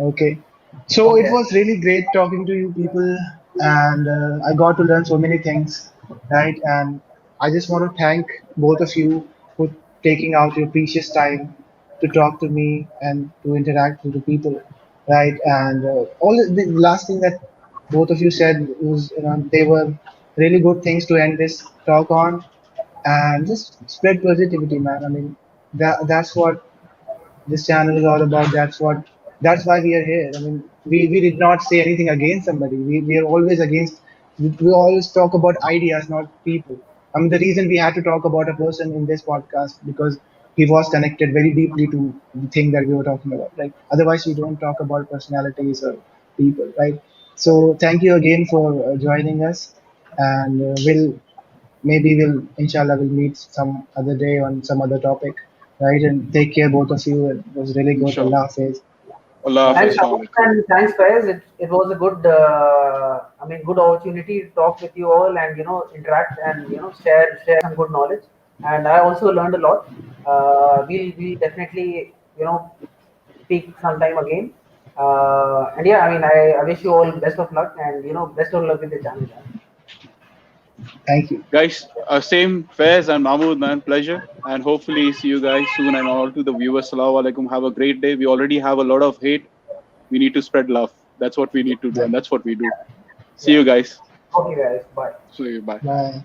okay. So it Okay. was really great talking to you people, and I got to learn so many things, right? And I just want to thank both of you for taking out your precious time to talk to me and to interact with the people, right? And all the last thing that both of you said was, they were really good things to end this talk on, and just spread positivity, man. I mean, that's what this channel is all about. That's why we are here. I mean, we did not say anything against somebody. We are always against. We always talk about ideas, not people. I mean, the reason we had to talk about a person in this podcast because he was connected very deeply to the thing that we were talking about. Like otherwise, we don't talk about personalities or people, right? So thank you again for joining us, and we'll inshallah we'll meet some other day on some other topic, right? And take care both of you. It was really good. Inshallah. Allah Hafiz. Allah Bye. Thanks, Hafiz. Shahbaaz, Assalamu alaikum. and thanks, Faiz. It was a good, good opportunity to talk with you all and interact and share some good knowledge. And I also learned a lot. We'll definitely speak sometime again. And yeah, I mean, I wish you all best of luck and best of luck with the channel. Yeah. Thank you. Guys, same Faiz and Mahmood, man. Pleasure. And hopefully see you guys soon. And all to the viewers, Assalamu alaikum. Have a great day. We already have a lot of hate. We need to spread love. That's what we need to do. And Right. that's what we do. See Yeah. you guys. Okay, guys. Bye. See you. Bye. Bye.